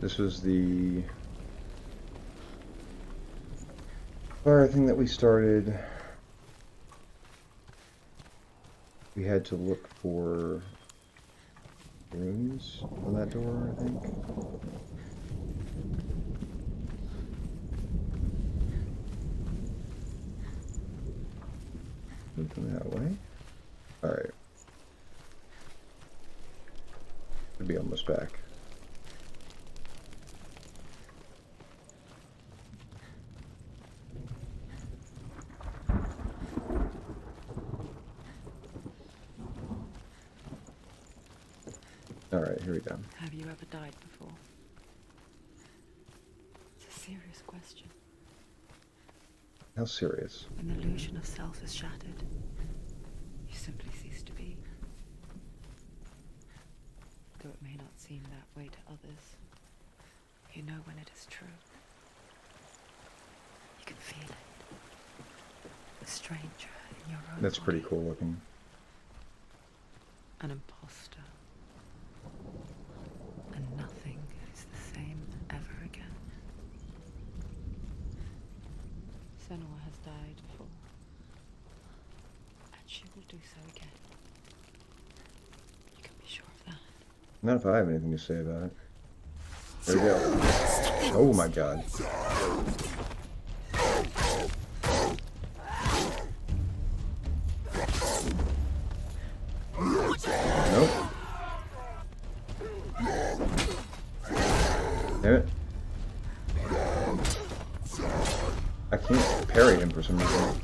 This was the fire thing that we started. We had to look for runes on that door, I think. Moving that way. Alright. Should be almost back. Alright, here we go. Have you ever died before? It's a serious question. How serious? When the illusion of self is shattered, you simply cease to be. Though it may not seem that way to others, you know when it is true. You can feel it. The stranger in your own That's pretty body. cool looking. An imposter. And nothing is the same ever again. Senua has died before. And she will do so again. You can be sure of that. Not if I have anything to say about it. There we go. Oh my god. Nope. Damn it. I can't parry him for some reason.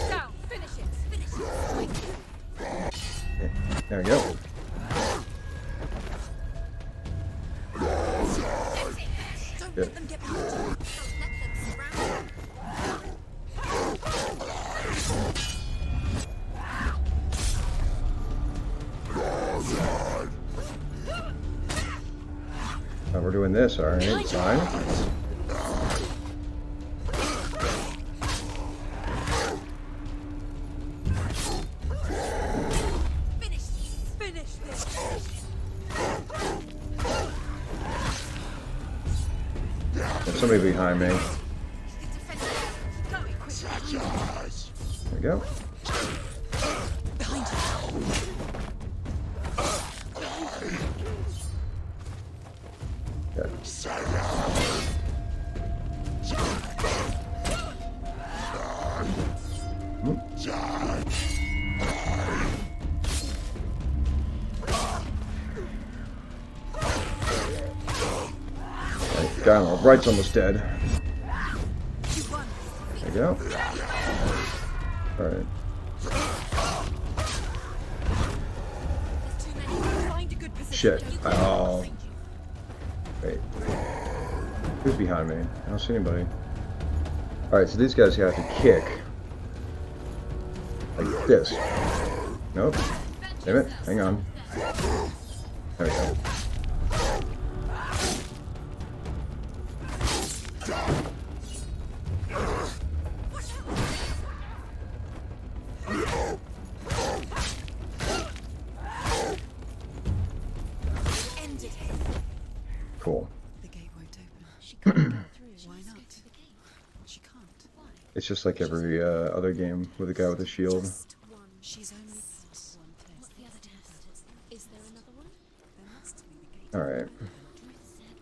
Down. Finish it. Finish it. There we go. Don't Good. let them get behind you. Don't let them surround Oh, we're doing this, alright, fine. Finish this. There's somebody behind me. Go quick. There we go. Behind Good. Right, guy on the right's almost dead. There you go. Alright. Find a good position. Shit. Oh. Wait. Who's behind me? I don't see anybody. Alright, so these guys have to kick. Like this. Nope. Damn it. Hang on. There we go. Ended it. Cool. The gate won't open. She can't get through. Why not? She can't. Why? It's just like every other game with a guy with a shield. Just one. She's only passed one test. What's the other test? Is there another one? There must be the gate. Alright. Druid said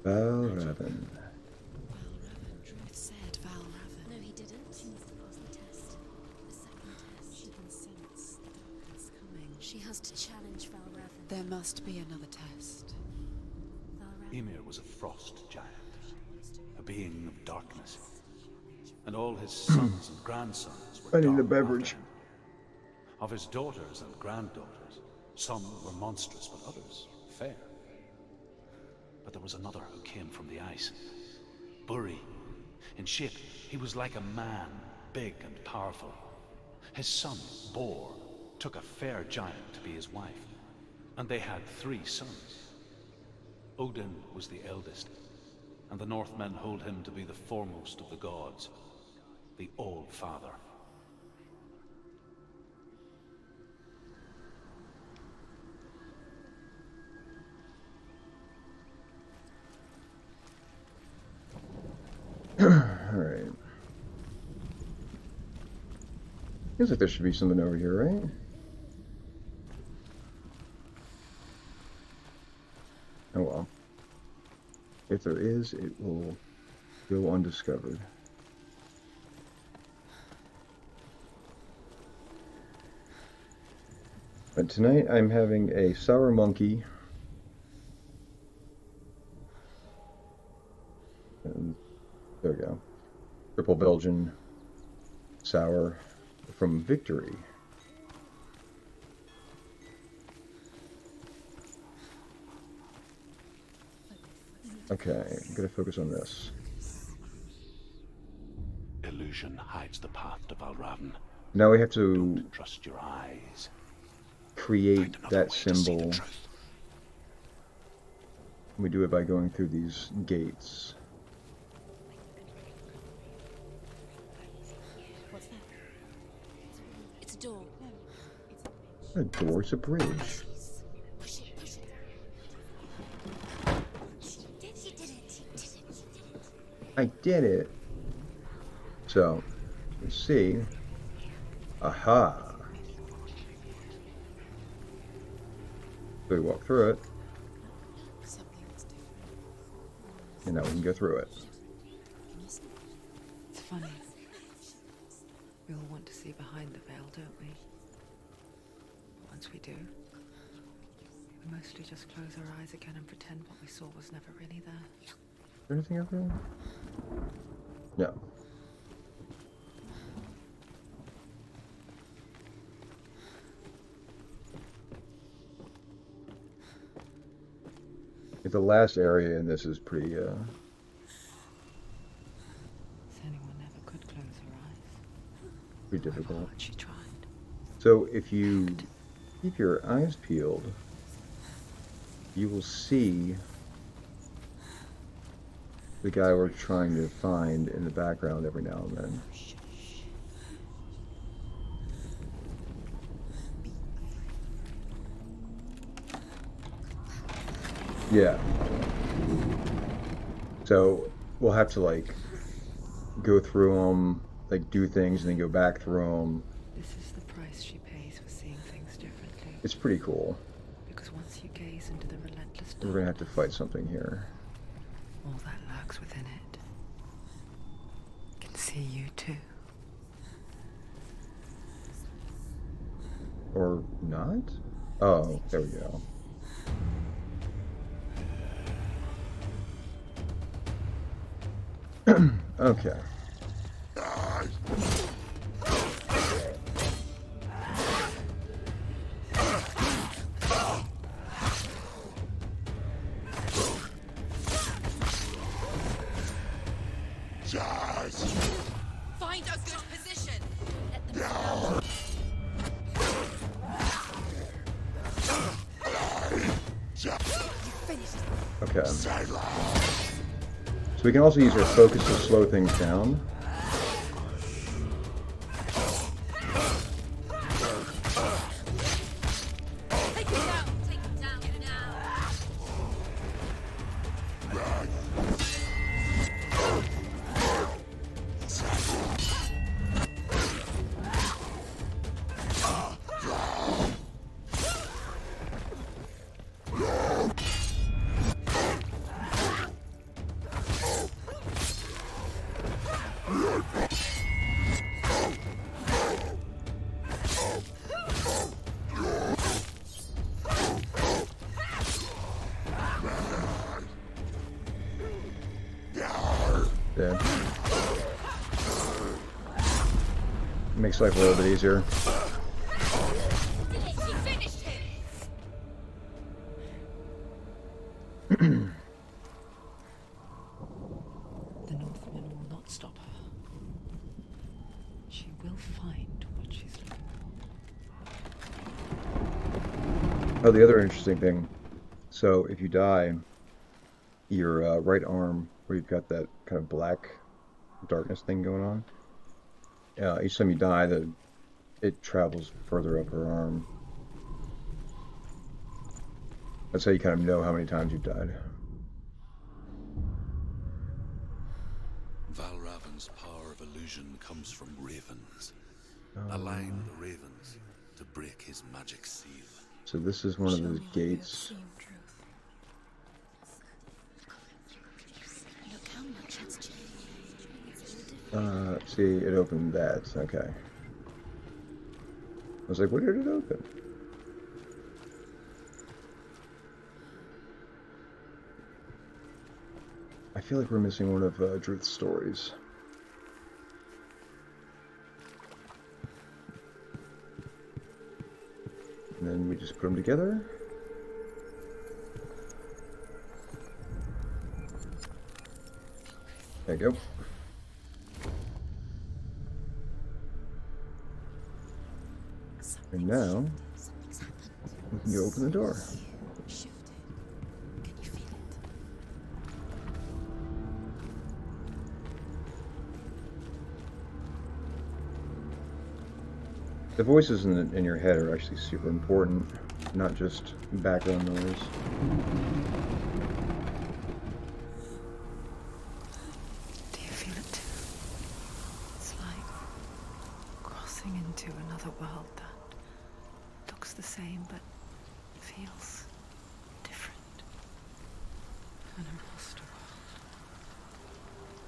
Valraven. Valraven. Druid said Valraven. No, he didn't. She must have passed the test. The second test. She can sense the darkness coming. She us to challenge Valravn. There must be another test. Ymir was a frost giant, a being of darkness, and all his sons and grandsons were I need a dark beverage. after him. Of his daughters and granddaughters, some were monstrous, but others fair. But there was another who came from the ice. Buri. In shape, he was like a man, big and powerful. His son, Bor, took a fair giant to be his wife, and they had 3 sons. Odin was the eldest, and the Northmen hold him to be the foremost of the gods, the All-Father. Alright. Feels like there should be something over here, right? Oh well. If there is, it will go undiscovered. But tonight I'm having a sour monkey. And there we go. Triple Belgian sour from Victory. Okay, I'm gonna focus on this. Illusion hides the path to Valravn. Now we have to Don't trust your eyes. create Find another that way to see the symbol. truth. We do it by going through these gates. What's that? It's a door. A door, it's a bridge. Push it, push it. You did it. You did it. I did it. So, let's see. Aha. So we walk through it, Something's different. and now we can go through it. It's funny. We all want to see behind the veil, don't we? Once we do, we mostly just close our eyes again and pretend what we saw was never really there. Is there anything up there? No. The last area in this is pretty, Senua never could close her eyes. pretty difficult. But she tried. So if you keep your eyes peeled, you will see the guy we're trying to find in the background every now and then. Yeah. So we'll have to like go through them, like do things and then go back through them. This is the price she pays for seeing things differently. It's pretty cool. Because once you gaze into the relentless We're gonna have to darkness, fight something here. all that lurks within it can see you too. Or not? Oh, there we go. Okay. Find a good position. Let them know. You finished. Okay. So we can also use our focus to slow things down. Take him down. Take him down now. Makes life a little bit easier. She finished him! The Northmen will not stop her. She will find what she's looking for. Oh, the other interesting thing. So if you die, your right arm, where you've got that kind of black darkness thing going on, each time you die, it travels further up her arm. That's how you kind of know how many times you've died. Valravan's power of illusion comes from ravens. Align the ravens to break his magic seal. So this is one of the gates. Seen truth. Look how much has changed. See, it opened that. Okay. I was like, what did it open? I feel like we're missing one of Druth's stories. And then we just put them together. There you go. And now, Something's happened. we can go open the door. Shifted. Can you feel it? The voices in your head are actually super important, not just background noise. Do you feel it too? It's like crossing into another world that looks the same but feels different. An imposter world.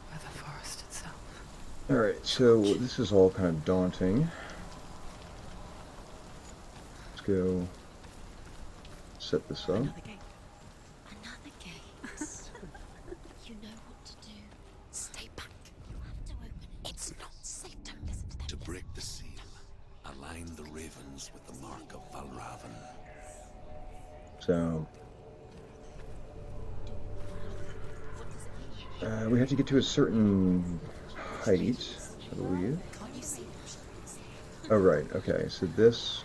Where the forest itself. Alright, so this is all kind of daunting. Let's go set this up. Another gate. Another gate. You know what to do. Stay back. You have to open it. It's not safe. Don't listen to them. To break the seal, align the ravens with the mark of Valravan. So, we have to get to a certain height, I believe. Can't you see them? Oh, right, okay, so this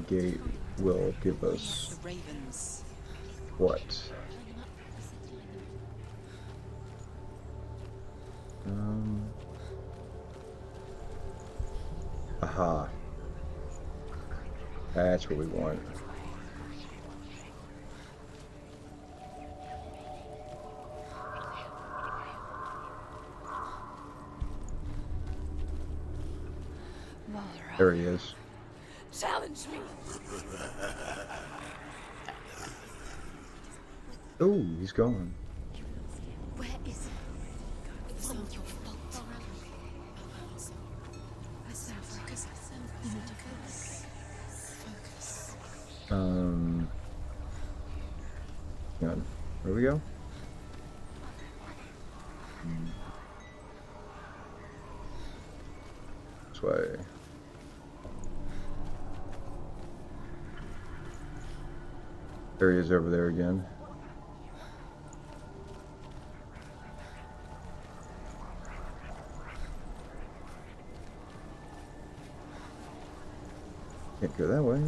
gate will give us The ravens. what? Aha. That's what we want. There he is. Challenge me. Oh, he's gone. Where is it? It's not your fault. Listen, focus. You need to focus. Focus. Hang on. Where do we go? This way. There he is over there again. Can't go that way.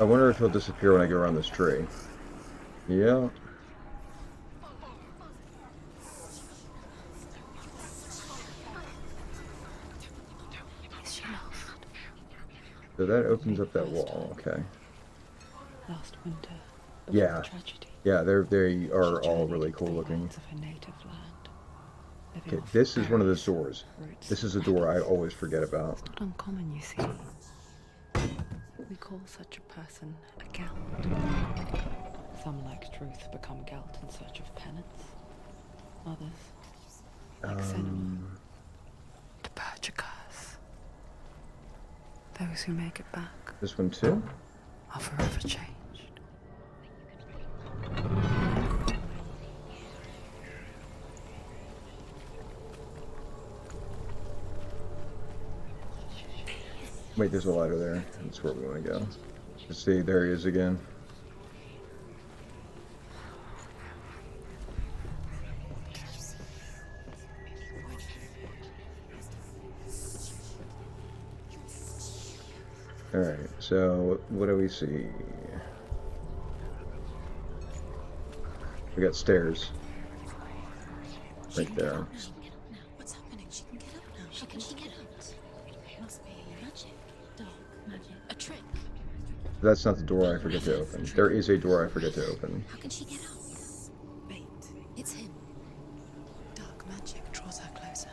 I wonder if he'll disappear when I go around this tree. Yeah. Is she lost? So that opens up that wall, okay. Last winter. Yeah. Tragedy. Yeah, they are She all journeyed really to cool the looking. lands of her native land, living Okay, off this is one of those berries, doors. roots, This is a door I always forget about. It's not uncommon, you see. We call such a person a Gelt. Some, like Truth, become Gelt in search of penance. Others, like Senua, to purge a curse. Those who make it back. This one too? are forever changed. Wait, there's a ladder there. That's where we want to go. Let's see, there he is again. Alright, so what do we see? We got stairs. Right there. She can get up now. What's happening? She can get up now. How can she get up? It must be magic. Dark magic. A trick. That's not the door I forget to open. There is a door I forget to open. How can she get up? Wait. It's him. Dark magic draws her closer.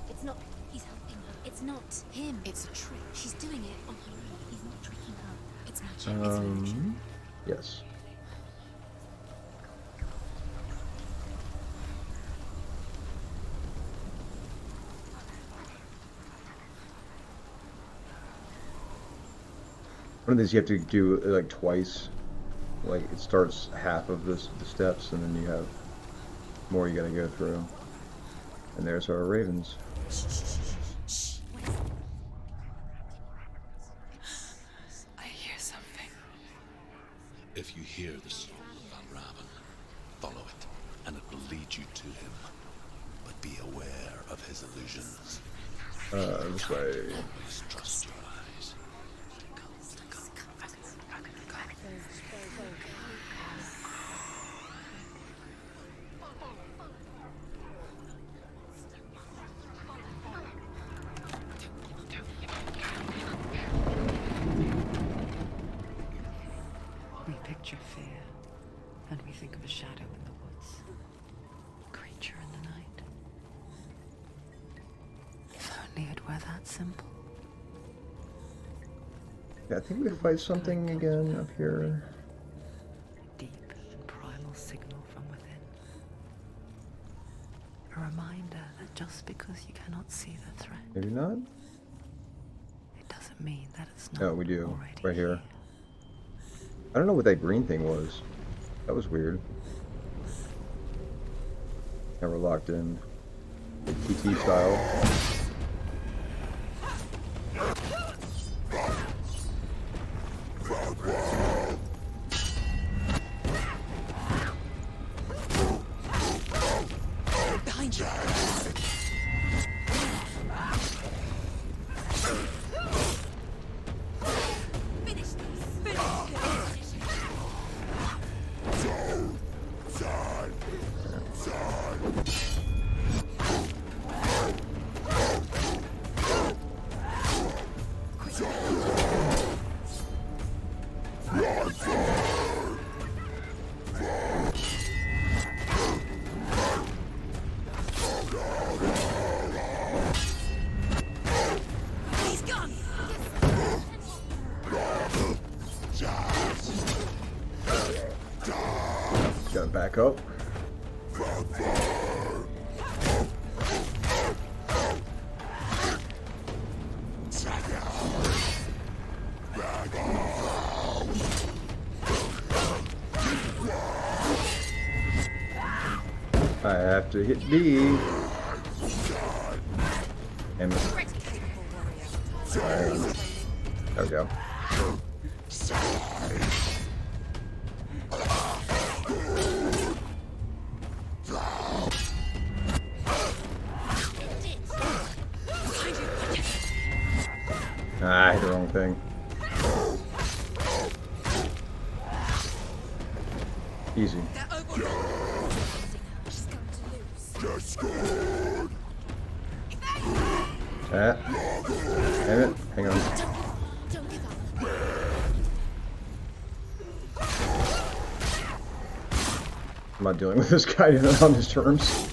It's not. He's helping her. It's not him. It's a trick. She's doing it on her own. He's not tricking her. It's magic. It's an illusion. Yes. One of these you have to do like twice. Like it starts half of the steps, and then you have more you gotta go through. And there's our ravens. Shh. What is it? I hear something. If you hear the soul of Raven, follow it, and it will lead you to him. But be aware of his illusions. This way. Always trust your eyes. We picture fear, and we think of a shadow in the woods, a creature in the night. If only it were that simple. Yeah, I think we fight something again up here. A deep and primal signal from within. A reminder that just because you cannot see the threat, Maybe not? it doesn't mean that it's not No, we do. already Right here. I don't know what that green thing was. That was weird. Now we're locked in. PT style. Behind you. Finish this. Finish this. He's gone. Gotta back up. I have to hit B. And alright, there we go. Ah, I hit the wrong thing. Easy. They're over. She's going to lose. Ah. Damn it. Hang on. Don't give up. I'm not dealing with this guy on his terms.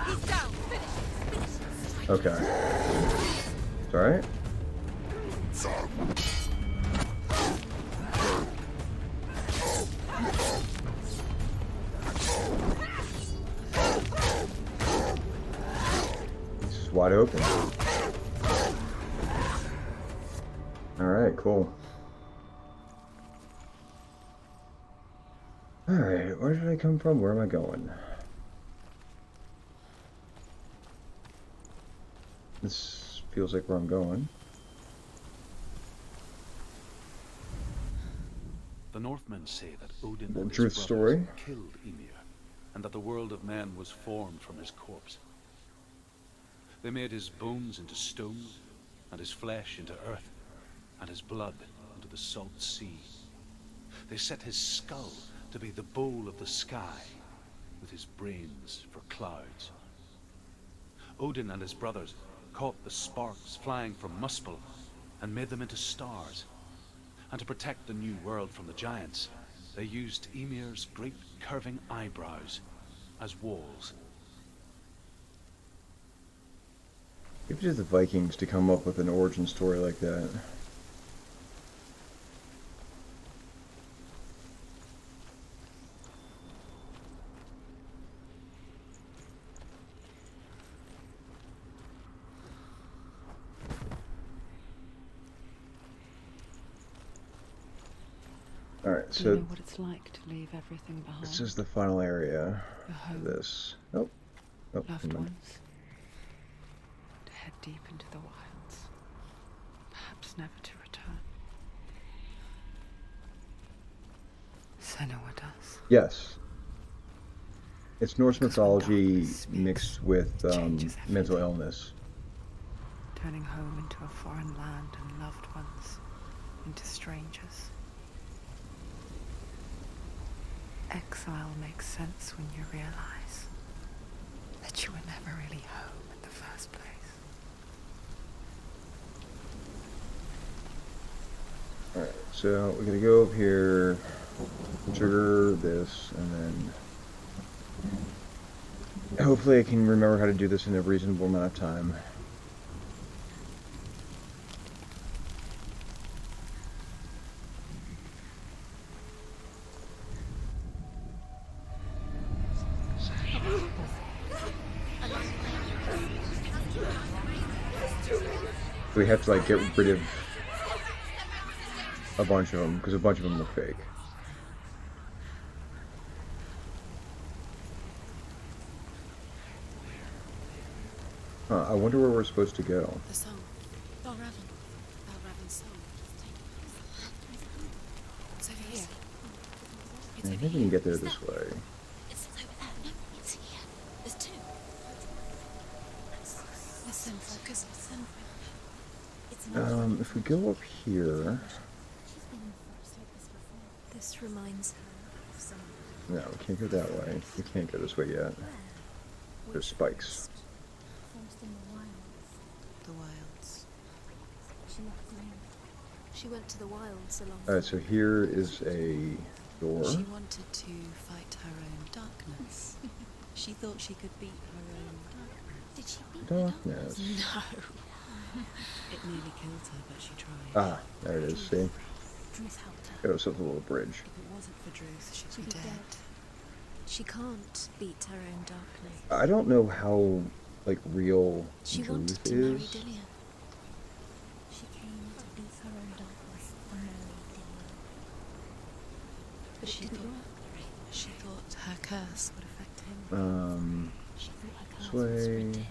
He's down. Finish. Okay. It's alright. It's wide open. Alright, cool. Alright, where did I come from? Where am I going? This feels like where I'm going. The Northmen say that Odin The and his truth brothers story. killed Ymir, and that the world of men was formed from his corpse. They made his bones into stone, and his flesh into earth, and his blood into the salt sea. They set his skull to be the bowl of the sky, with his brains for clouds. Odin and his brothers caught the sparks flying from Muspel and made them into stars. And to protect the new world from the giants, they used Ymir's great curving eyebrows as walls. If it is the Vikings to come up with an origin story like that. Alright, Do you know so what it's like to leave everything behind? this is the final area Your of home, this. Oh, loved never mind. ones. To head deep into the wilds, perhaps never to return. Senua does. Yes. It's Norse Because when mythology darkness speaks, mixed with it changes mental everything. illness. Turning home into a foreign land and loved ones into strangers. Exile makes sense when you realize that you were never really home in the first place. Alright, so we're gonna go up here, trigger this, and then hopefully I can remember how to do this in a reasonable amount of time. We have to like get rid of a bunch of them because a bunch of them look fake. I wonder where we're supposed to go. The song. Balravan. Balravan's song. It's over here. It's I over think we here. can get there Is this that- way. It's over there. No, it's here. There's two. Listen, focus. Listen. It's an If we go up here, She's been in forests like this before. This reminds her of someone. no, we can't go that way. We can't go this way yet. There's spikes. Forest in the wilds. The wilds. She left green. She went to the wilds along. Alright, so here is a door. She wanted to fight her own darkness. She thought she could beat her own darkness. Did she beat Darkness. No. It nearly killed her, but she tried. Ah, there it is. See? Druth helped her. Got ourselves a little bridge. If it wasn't for Druth, she'd be dead. She can't beat her own darkness. I don't know how, like, real She wanted Druth to marry is. Dillian. She came to beat her own darkness and marry Dillian. But she thought her curse would affect him. She thought her This curse would spread way. to him.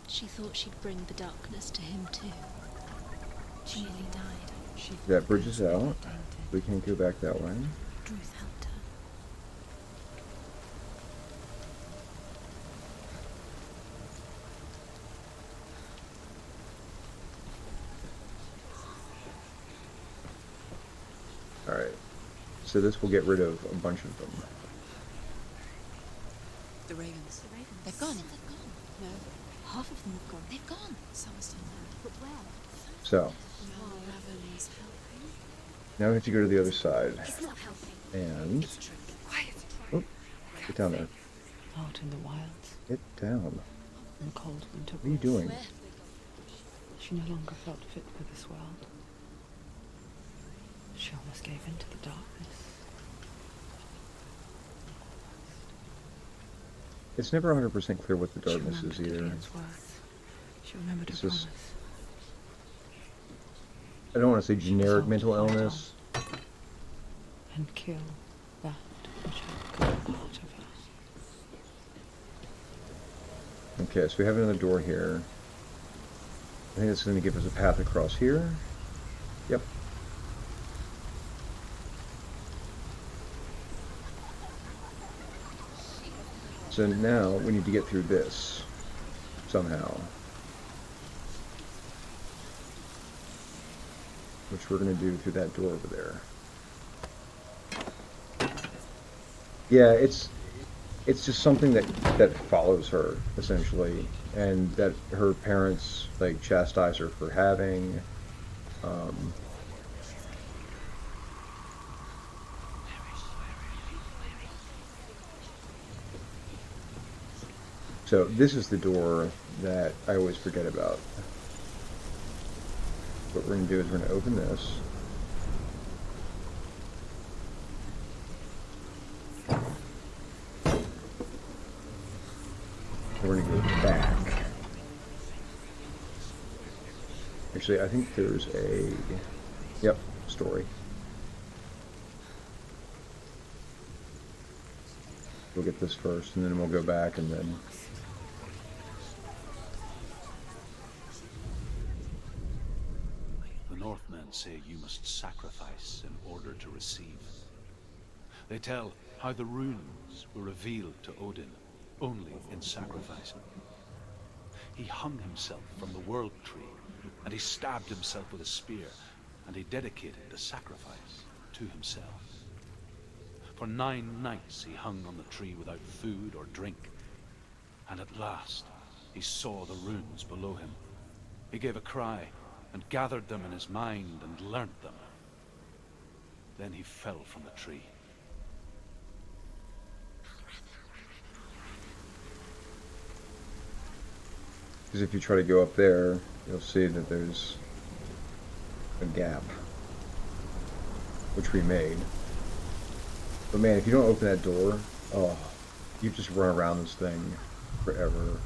She thought she'd bring the darkness to him too. She nearly died. That bridge is out. We can't go back that way. Druth helped her. Alright. So this will get rid of a bunch of them. The ravens. They've gone. They've gone. No. Half of them have gone. They've gone. Some are still there. But where? So, Raven's helping. now we have to go to the other side. It's not helping. And... It's a trick. Quiet. Oh, get down there. Out in the wilds, Get down. in the cold winter What are you woods, doing? she no longer felt fit for this world. She almost gave in to the darkness. It's never 100% clear what the She darkness is remembered either. Lillian's words. She remembered her It's just, promise. I don't want to say She generic resolved mental to fight on illness. and kill that which had gone out of her. Okay, so we have another door here. I think it's going to give us a path across here. Yep. So now we need to get through this somehow. Which we're going to do through that door over there. Yeah, it's just something that follows her, essentially, and that her parents, like, chastise her for having. Um, so this is the door that I always forget about. What we're going to do is we're going to open this. We're going to go back. Actually, I think there's a... Yep, story. We'll get this first, and then we'll go back, and then... The Northmen say you must sacrifice in order to receive. They tell how the runes were revealed to Odin only in sacrifice. He hung himself from the world tree, and he stabbed himself with a spear, and he dedicated the sacrifice to himself. For 9 nights he hung on the tree without food or drink, and at last he saw the runes below him. He gave a cry, and gathered them in his mind and learnt them. Then he fell from the tree. Because if you try to go up there, you'll see that there's a gap, which we made. But man, if you don't open that door, oh, you just run around this thing forever.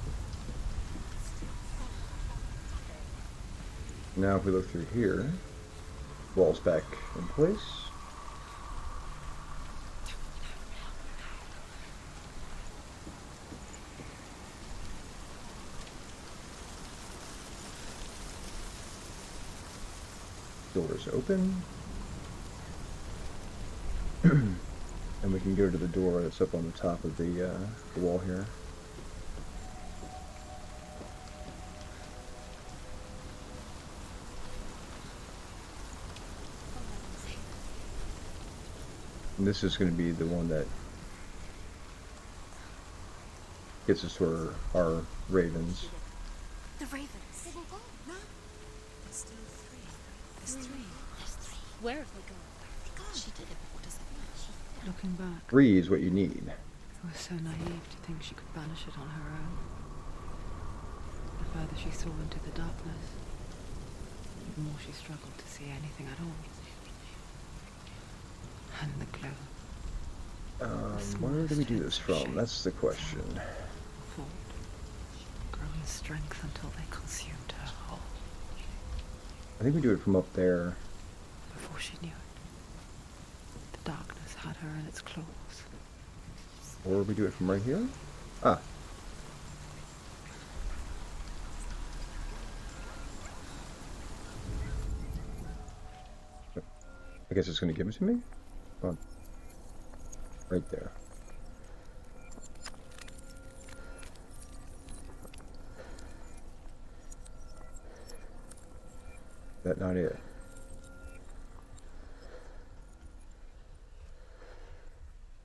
Now if we look through here, wall's back in place. Doors open. And we can go to the door that's up on the top of the wall here. And this is going to be the one that gets us to our ravens. The ravens. They will go. No. There's still 3. There's 3. There's 3. Where have they gone? She did it, but what does that mean? Looking back, 3 is what you need. I was so naive to think she could banish it on her own. The further she saw into the darkness, the more she struggled to see anything at all. And the glow. Where do we do this from? That's the question. Fought, grow in strength until they consumed her whole. I think we do it from up there. Before she knew it, the darkness had her in its claws. Or we do it from right here? Ah. I guess it's going to give it to me? Oh. Right there. That not it?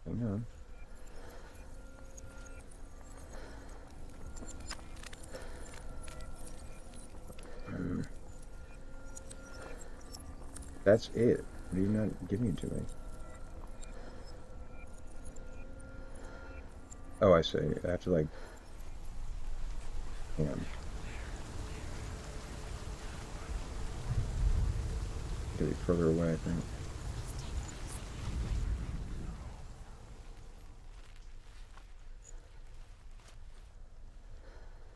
Hang on. That's it. What are you not giving it to me? Oh, I see. I have to, like... Hang on. Get it further away, I think.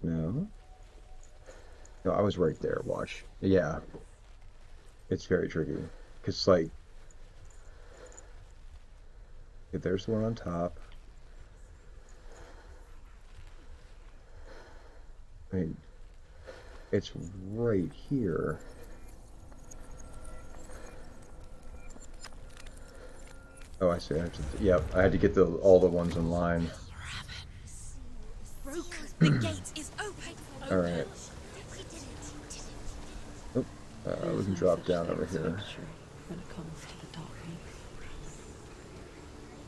No. No, I was right there. Watch. Yeah, it's very tricky. Cause like, if there's the one on top. I mean, it's right here. Oh, I see. I have to. Yep, I had to get all the ones in line. Broke. The gate is open. All right. Oh, we There's can no drop such down thing over as here. victory when it comes to the darkness.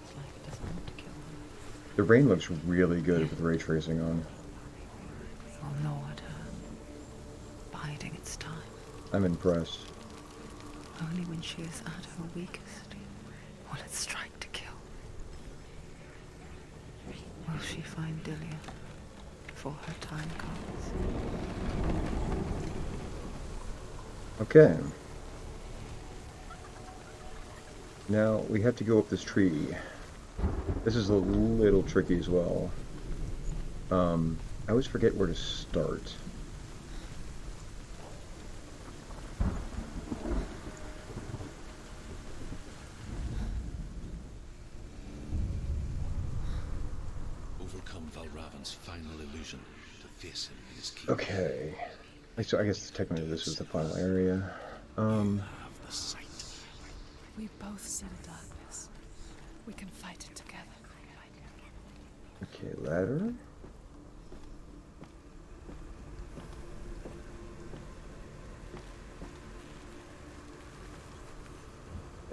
It's like it doesn't want to kill her. The rain looks really good with ray tracing on. Will gnaw at her, biding its time. I'm impressed. Only when she is at her weakest will it strike to kill. Will she find Dillion before her time comes? Okay. Now we have to go up this tree. This is a little tricky as well. I always forget where to start. Overcome Valravan's final illusion to face him in his keep. Okay. So I guess technically this is the final area. Have the sight. We both see the darkness. We can fight it together. Okay, ladder.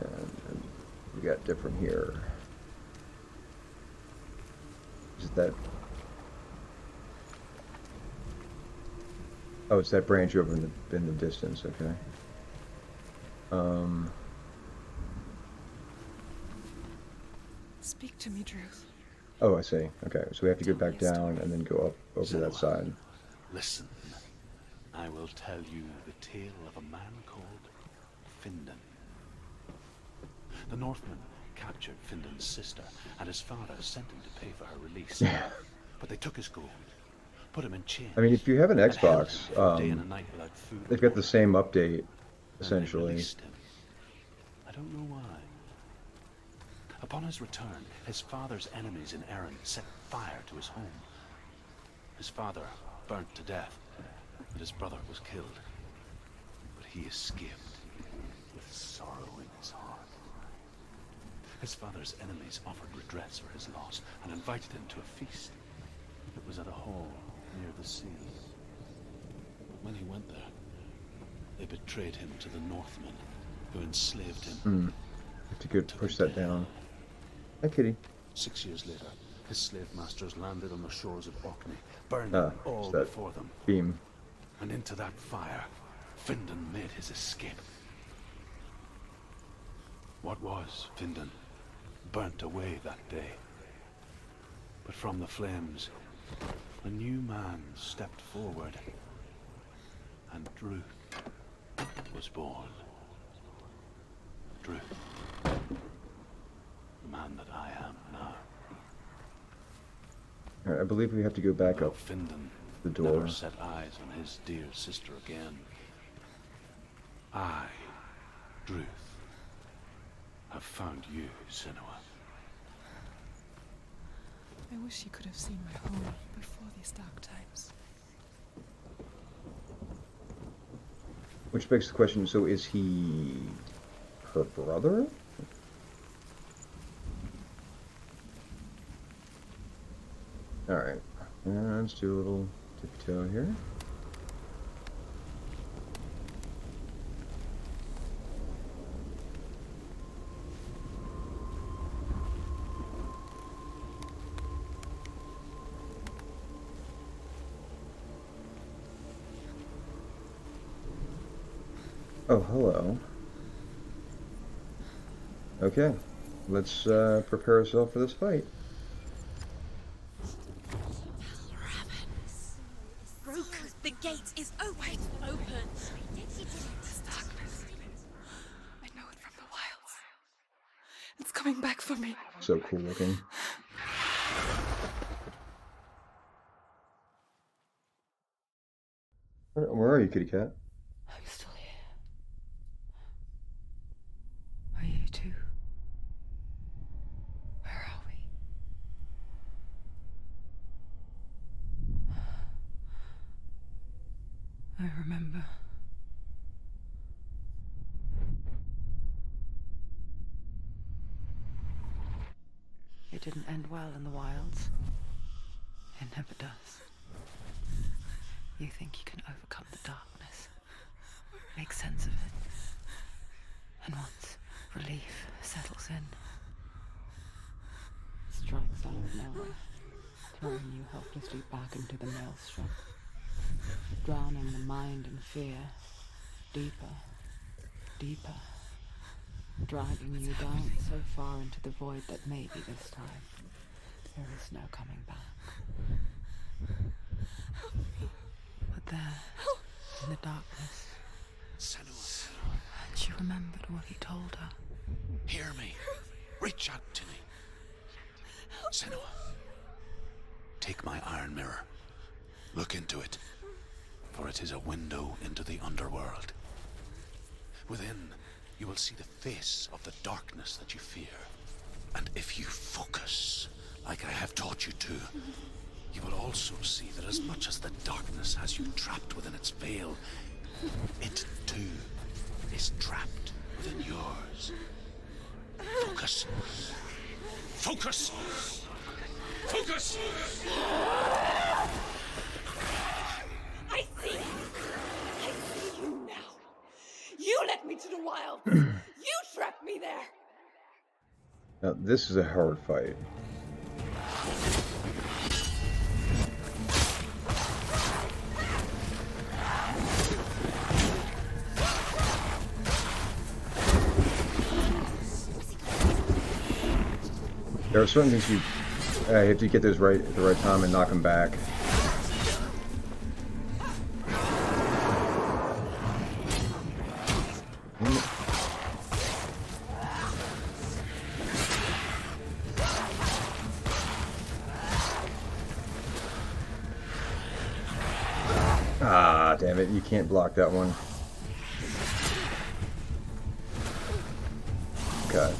And we got different here. Is it that? Oh, it's that branch over in the distance. Okay. Speak to me, Druth. Oh, I see. Okay, so we have to go back down and then go up over to that Senua, side. Listen, I will tell you the tale of a man called Findan. The Northmen captured Findan's sister, and his father sent him to pay for her release. Yeah. But they took his gold, put him in chains. I mean, if you have an and held Xbox, him for a day and a night without food. they've got the same update, Then they essentially. released him. I don't know why. Upon his return, his father's enemies in Erin set fire to his home. His father burnt to death, and his brother was killed. But he escaped with sorrow in his heart. His father's enemies offered redress for his loss and invited him to a feast. It was at a hall near the sea. But when he went there, they betrayed him to the Northmen, who enslaved him. Have to go push that down. Hi, kitty. 6 years later, his slave masters landed on the shores of Orkney, burning Ah, all it's that before them. beam. And into that fire, Findan made his escape. What was Findan burnt away that day. But from the flames, a new man stepped forward, and Druth was born. Druth, the man that I am now. All right, I believe we have to go back Though up Findan the door. never set eyes on his dear sister again. I, Druth, have found you, Senua. I wish you could have seen my home before these dark times. Which begs the question, so is he her brother? Alright, let's do a little tippy-toe here. Oh, hello. Okay, let's prepare ourselves for this fight. Broke. The gate is open. Open. This darkness. I know it from the wilds. It's coming back for me. So cool looking. Where are you, kitty cat? I'm still here. Are you too? Where are we? I remember. It didn't end well in the wilds. It never does. You think you can overcome the darkness, make sense of it, and once relief settles in, it strikes out of nowhere, throwing you helplessly back into the maelstrom, drowning the mind in fear, deeper, deeper, dragging you down so far into the void that maybe this time there is no coming back. But there, in the darkness, Senua, and she remembered what he told her. hear me. Reach out to me. Senua, take my iron mirror. Look into it, for it is a window into the underworld. Within, you will see the face of the darkness that you fear. And if you focus, like I have taught you to, you will also see that as much as the darkness has you trapped within its veil, it too is trapped within yours. Focus. Focus! Focus! I see you now. You led me to the wild. You trapped me there. Now, this is a hard fight. There are certain things you have to get those right at the right time and knock them back. Ah, damn it, you can't block that one. Okay.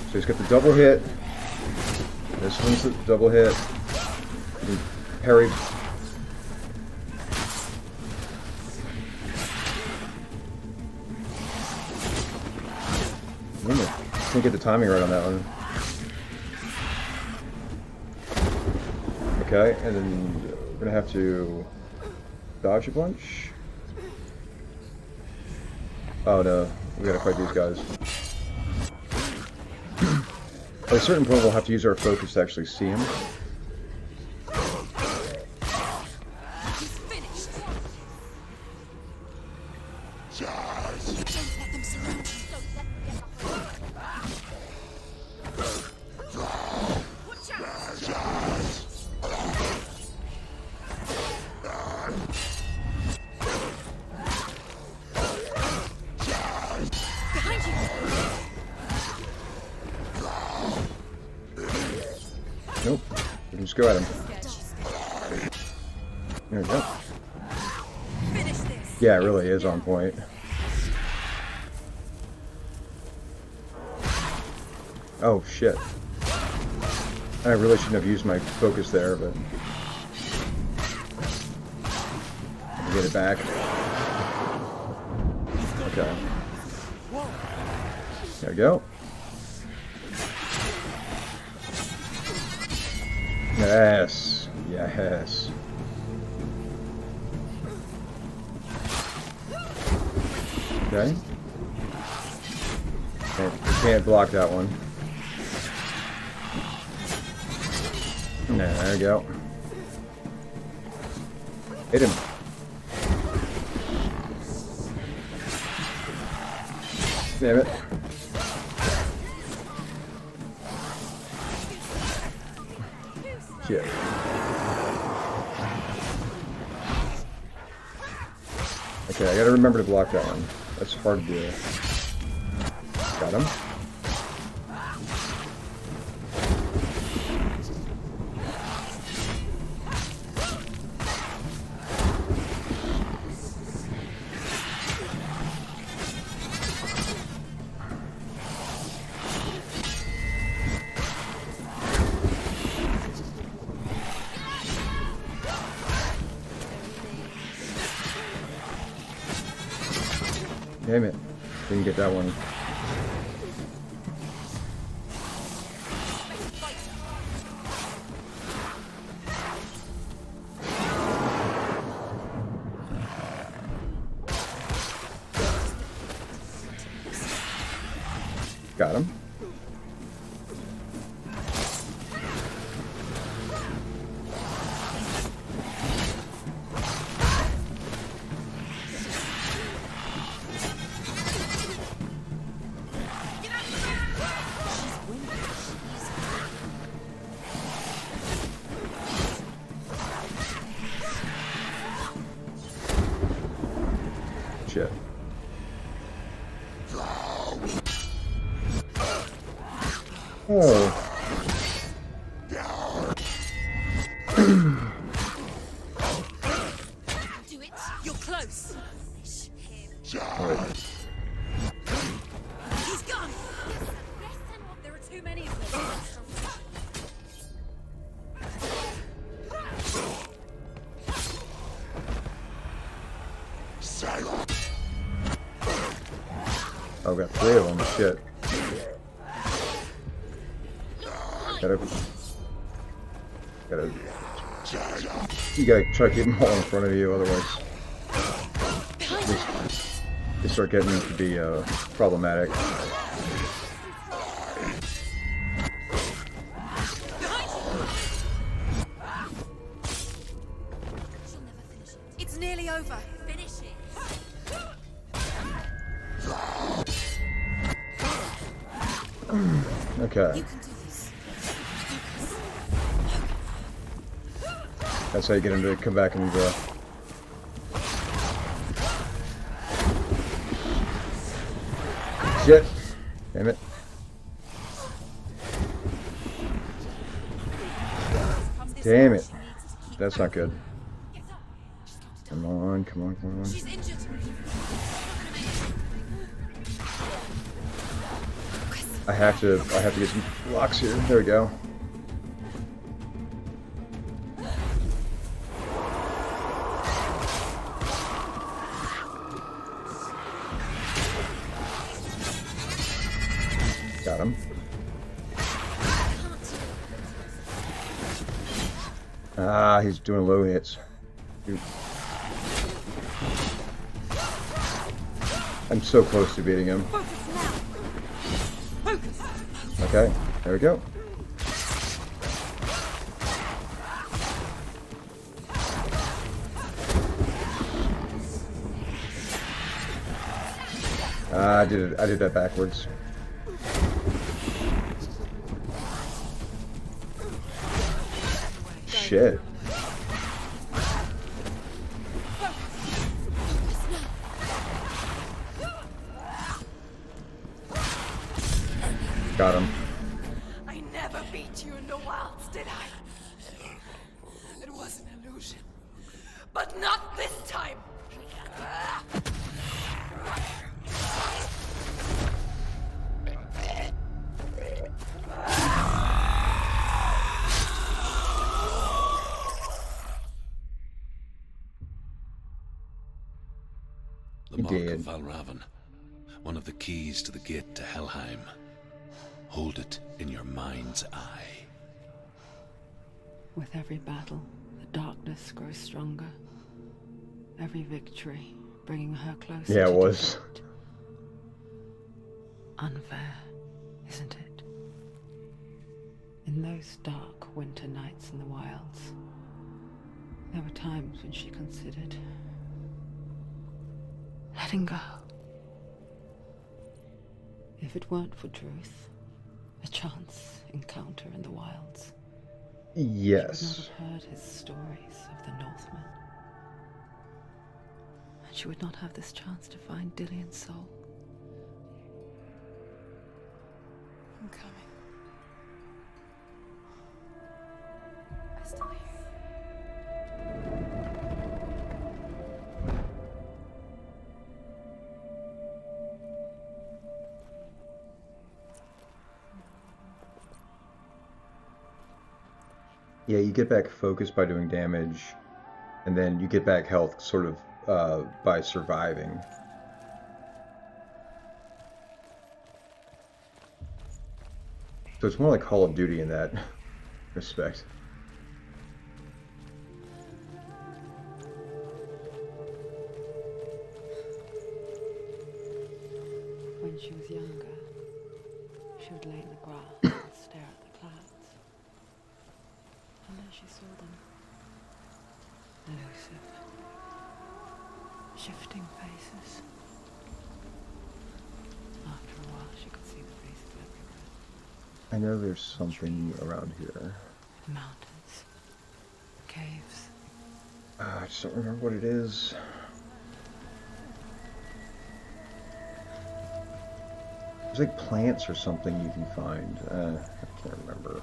So he's got the double hit. This one's the double hit. And parry. Can't get the timing right on that one. Okay, and then we're gonna have to dodge a bunch. Oh no, we gotta fight these guys. At a certain point, we'll have to use our focus to actually see him. Nope. We can just go at him. There we go. Yeah, it really is on point. Oh, shit. I really shouldn't have used my focus there, but... Get it back. Okay. There we go. Yes. Yes. Okay. Can't block that one. There we go. Hit him. Damn it. Shit. Okay, I gotta remember to block that one. That's hard to do. Got him. Damn it. Didn't get that one. Got him. Shit. Oh. Do it. You're close. Alright. He's gone. There are too many of them. Oh, we got 3 of them. Shit. You gotta try to keep them all in front of you, otherwise they start getting to be problematic. It's nearly over. Finish it. Okay, You can do this. that's how you get him to come back and shit. Damn it. Damn it. That's not good. Come on, come on, come on. She's injured. I have to get some blocks here. There we go. Got him. Ah, he's doing low hits. Dude. I'm so close to beating him. Okay, there we go. I did that backwards. Shit. Got him. I never beat you in the wilds, did I? It was an illusion. But not this time! The He Mark did. of Valravan, one of the keys to the gate to Helheim. Hold it in your mind's eye. With every battle, the darkness grows stronger. Every victory bringing her closer Yeah, to it was. defeat. Unfair, isn't it? In those dark winter nights in the wilds, there were times when she considered letting go. If it weren't for truth, a chance encounter in the wilds, she would not Yes. have heard his stories of the Northmen. And she would not have this chance to find Dillion's soul. I'm coming. I still hear you. Yeah, you get back focus by doing damage, and then you get back health sort of by surviving. So it's more like Call of Duty in that respect. When she was younger, she would lay in the grass and stare at the clouds. And then she saw them. Elusive. Shifting faces. After a while, she could see the faces everywhere. I know there's something around here. Mountains. Caves. I just don't remember what it is. There's like plants or something you can find. I can't remember.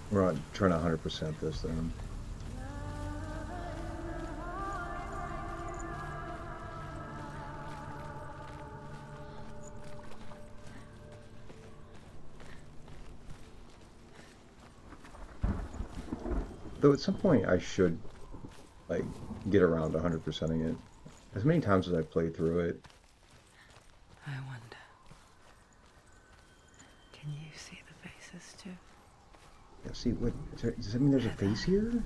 We're not trying to 100% this then. Though at some point I should like get around to 100%ing it. As many times as I've played through it. I wonder. Can you see the faces too? Yeah, see, what does that mean? There's a face here?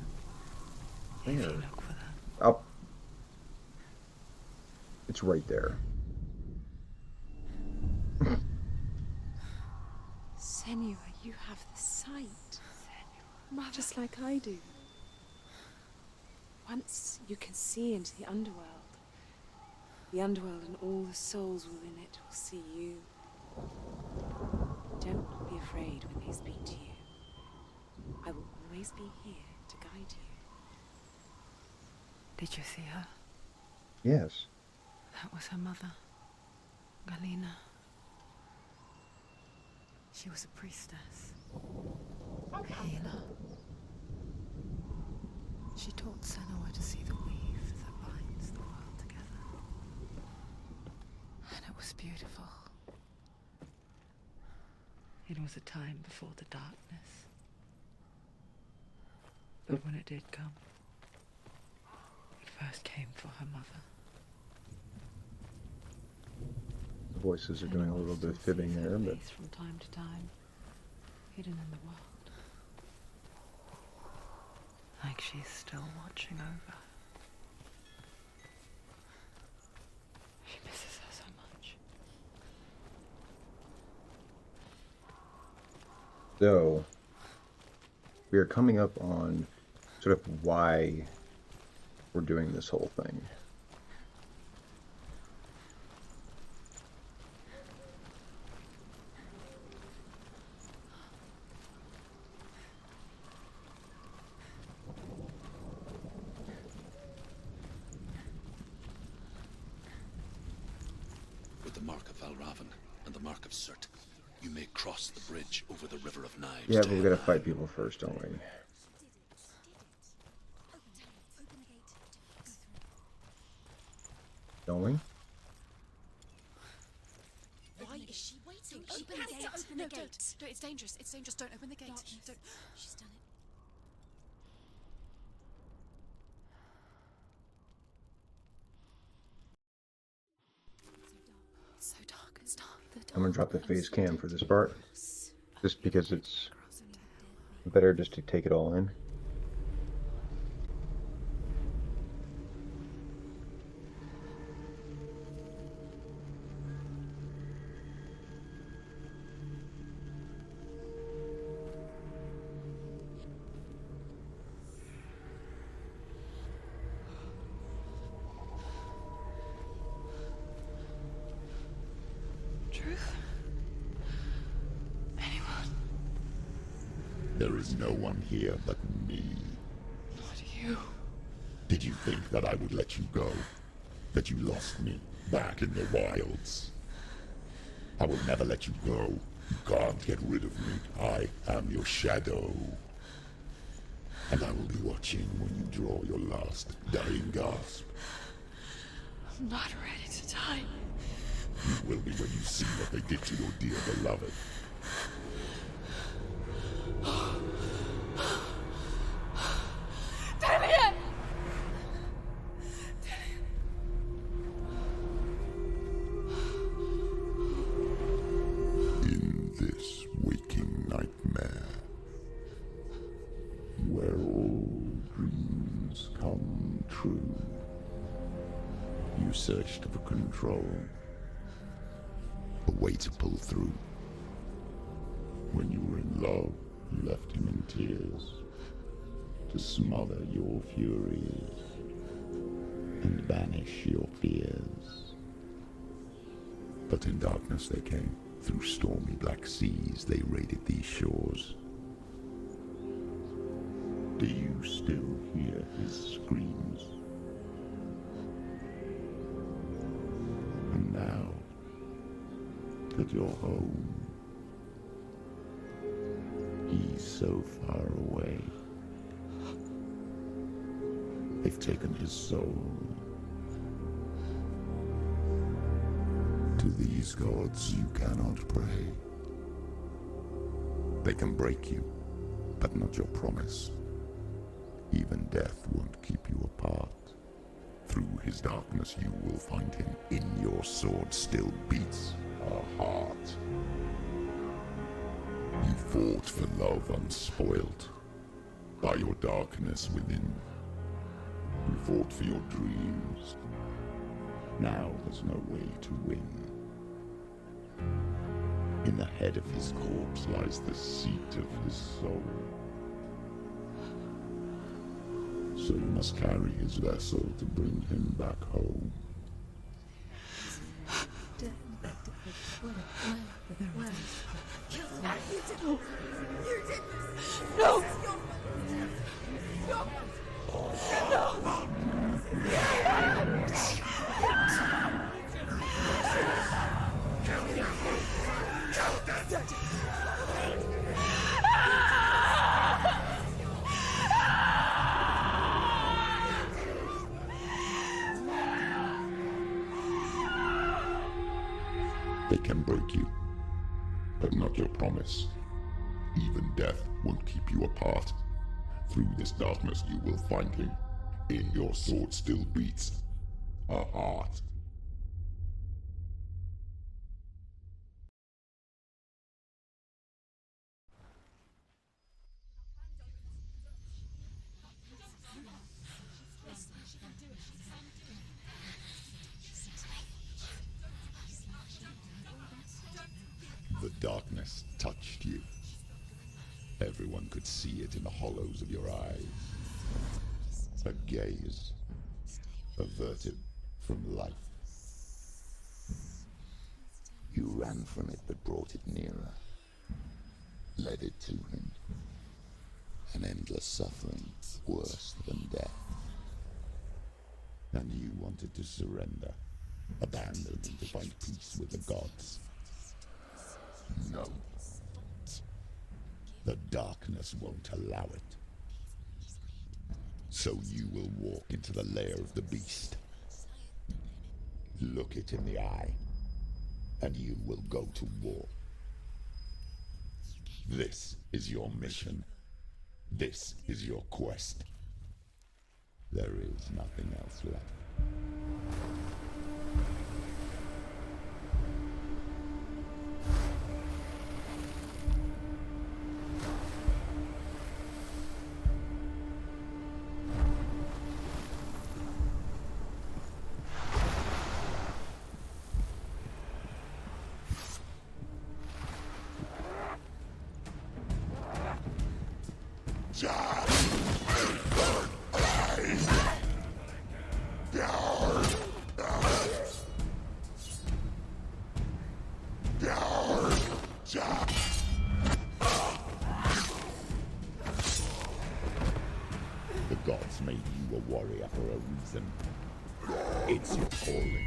If you Where? look for them. Up. It's right there. Senua, you have the sight. Senua. Just like I do. Once you can see into the underworld and all the souls within it will see you. Don't be afraid when they speak to you. I will always be here to guide you. Did you see her? Yes. That was her mother, Galena. She was a priestess. A healer. She taught Senua to see the weave that binds the world together. And it was beautiful. It was a time before the darkness. But when it did come, it first came for her mother. The voices are doing a little bit of fibbing there, but From time to time, hidden in the world. Like she's still watching over. She misses her so much. so we are coming up on sort of why we're doing this whole thing. With the mark of Valravan and the mark of Surt, you may cross the bridge over the River of Knives. Yeah, to but we gotta Helheim. fight people first, don't we? Don't we? Why is she waiting? Open the gate. Open the gate. No, it's dangerous. It's dangerous. Don't open the gate. Don't. She's done it. It's so dark. It's dark. I'm gonna drop the face cam for this part, just because it's better just to take it all in. Truth? Anyone? There is no one here but me. Not you. Did you think that I would let you go? That you lost me back in the wilds? I will never let you go. You can't get rid of me. I am your shadow. And I will be watching when you draw your last dying gasp. I'm not ready to die. You will be when you see what they did to your dear beloved. Damien! true. You searched for control, a way to pull through. When you were in love, you left him in tears, to smother your furies and banish your fears. But in darkness they came, through stormy black seas they raided these shores. Do you still hear his screams? And now that you're home, he's so far away. They've taken his soul. To these gods you cannot pray. They can break you, but not your promise. Even death won't keep you apart. Through his darkness you will find him. In your sword still beats a heart. You fought for love unspoilt by your darkness within. You fought for your dreams. Now there's no way to win. In the head of his corpse lies the seat of his soul. So you must carry his vessel to bring him back home. They can break you, but not your promise. Even death won't keep you apart. Through this darkness you will find him. In your sword still beats a heart. The darkness touched you. Everyone could see it in the hollows of your eyes. A gaze averted from life. You ran from it but brought it nearer. Led it to him. An endless suffering, worse than death. And you wanted to surrender, abandon and to find peace with the gods. No. The darkness won't allow it. So you will walk into the lair of the beast. Look it in the eye, and you will go to war. This is your mission. This is your quest. There is nothing else left. The gods made you a warrior for a reason. It's your calling.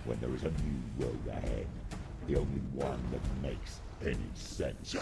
When there is a new road ahead, the only one that makes any sense.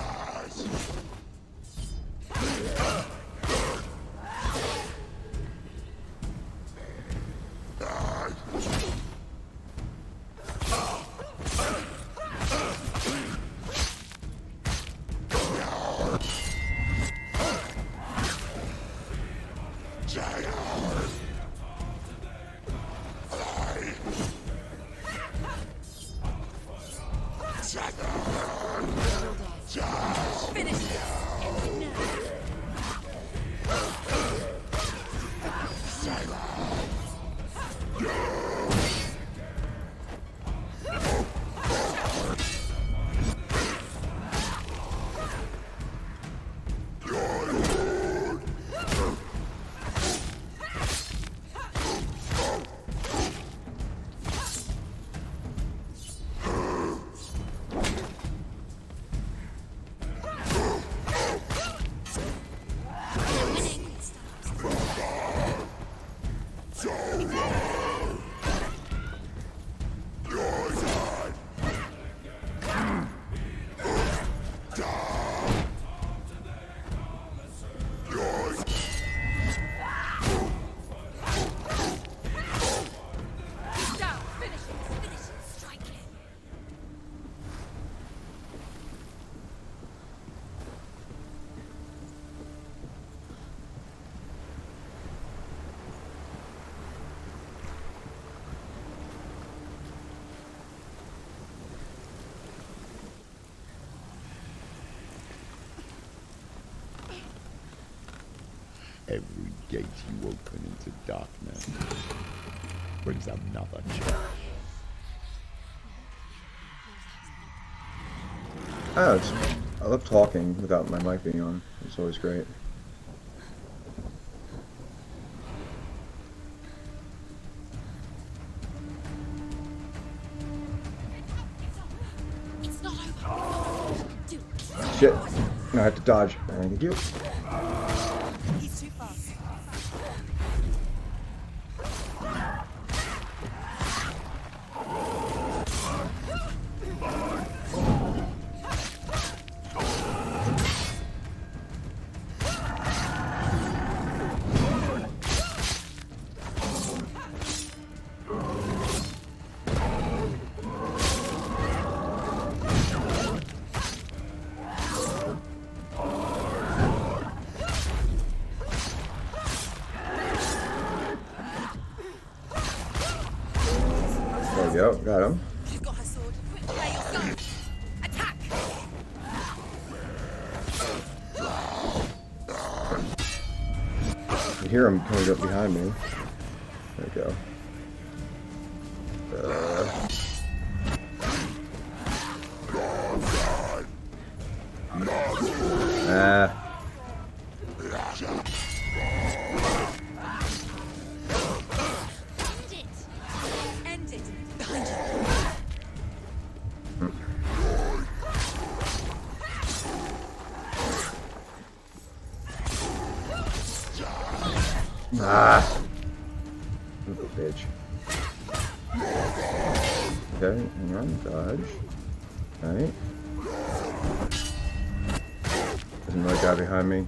Every gate you open into darkness brings another challenge. I love talking without my mic being on. It's always great. It's not over. Do it. Shit. No, I have to dodge. Thank you. He's too fast. There we go. Got him. You've got her sword. Play your gun. Attack! I hear him coming up behind me. There we go. Ah. End it! End it! Behind you! Ah. Little bitch. Okay, hang on. Dodge. Alright. There's another guy behind me.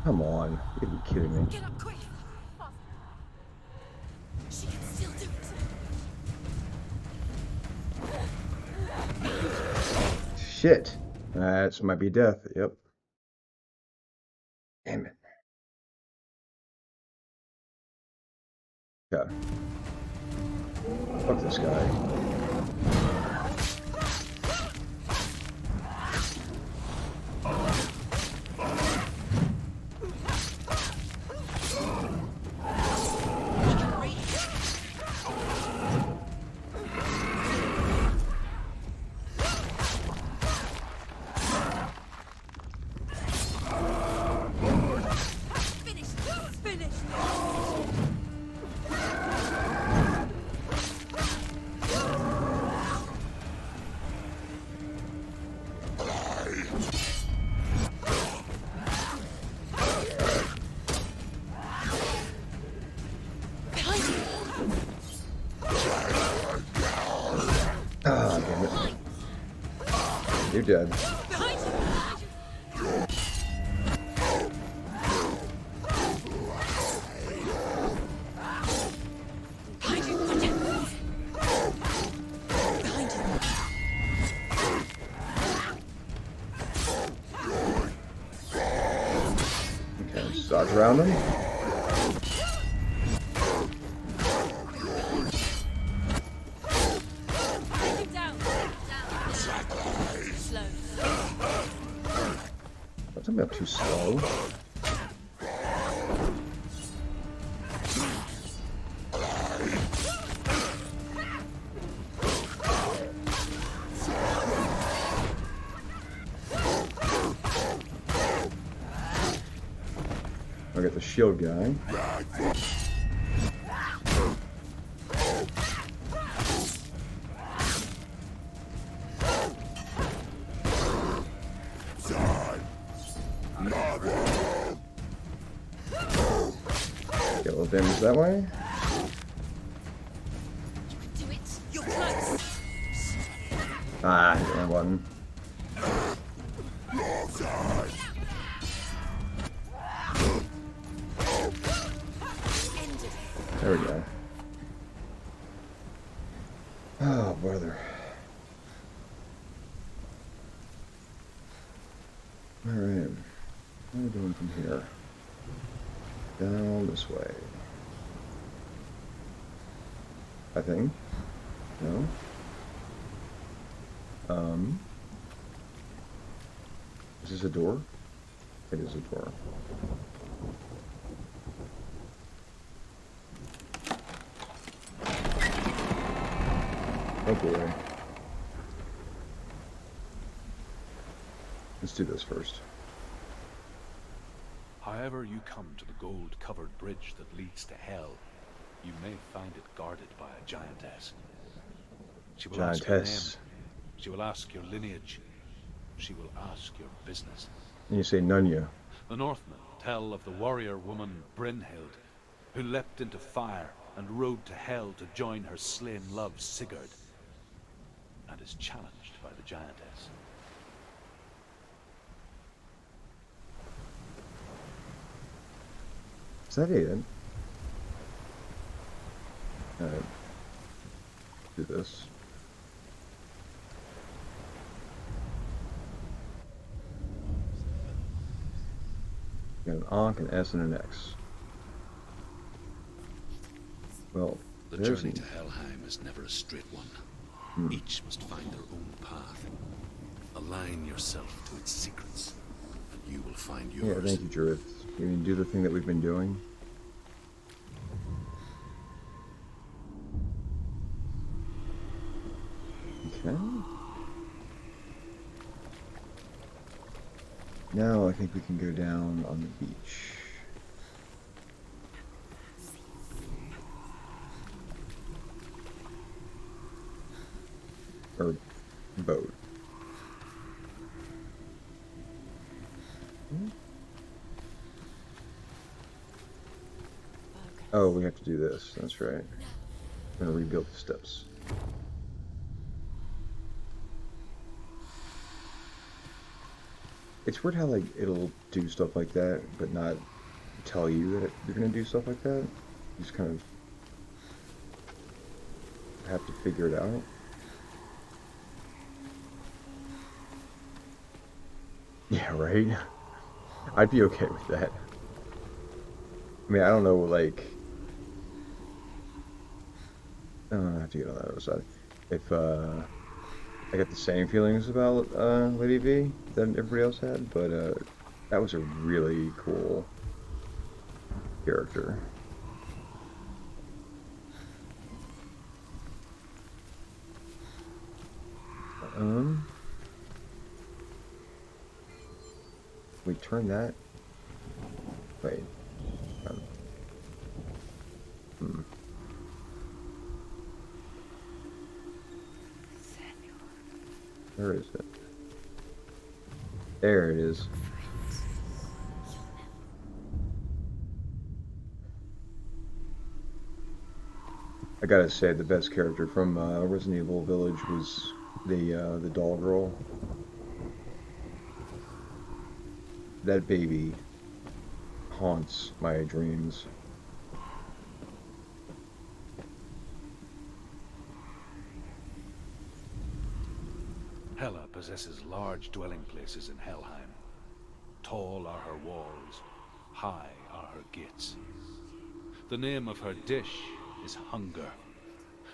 Come on. You gotta be kidding me. Get up quick! She can still do it. Shit. That might be death. Yep. Damn it. Okay. Fuck this guy. Finish! Finish! Behind you! Ah, damn it. You're dead. Behind you! Behind you! Behind you! Behind you! Okay, let's dodge around him. Take him down! Down! Slow. Don't tell me I'm too slow. I'll get the shield guy. Get got a little damage that way. Do it. You're close. Ah, hit the wrong button. There we go. Oh, brother. Alright. What are we doing from here? Down this way. I think. No? Is this a door? It is a door. Oh boy. Let's do this first. However you come to the gold-covered bridge that leads to hell, you may find it guarded by a giantess. She will ask your name. Giantess. She will ask your lineage. She will ask your business. And you say Nunya. The Northmen tell of the warrior woman Brynhild, who leapt into fire and rode to hell to join her slain love Sigurd, and is challenged by the giantess. Is that it? Alright. Do this. Got an Ankh, an S, and an X. Well, The there's journey an... to Helheim is never a straight one. Each must find their own path. Align yourself to its secrets, and you will find Yeah, yours. thank you, Judith. You mean do the thing that we've been doing? Okay. Now I think we can go down on the beach. Or boat. Oh, we have to do this. That's right. I'm gonna rebuild the steps. It's weird how like it'll do stuff like that, but not tell you that you're gonna do stuff like that. You just kind of have to figure it out. Yeah, right? I'd be okay with that. I mean, I don't know, like... I have to get on that other side. If, I got the same feelings about, Lady V that everybody else had, but, that was a really cool character. We turn that. Wait. Where is it? There it is. I gotta say, the best character from Resident Evil Village was the doll girl. That baby haunts my dreams. Hela possesses large dwelling places in Helheim. Tall are her walls, high are her gates. The name of her dish is hunger.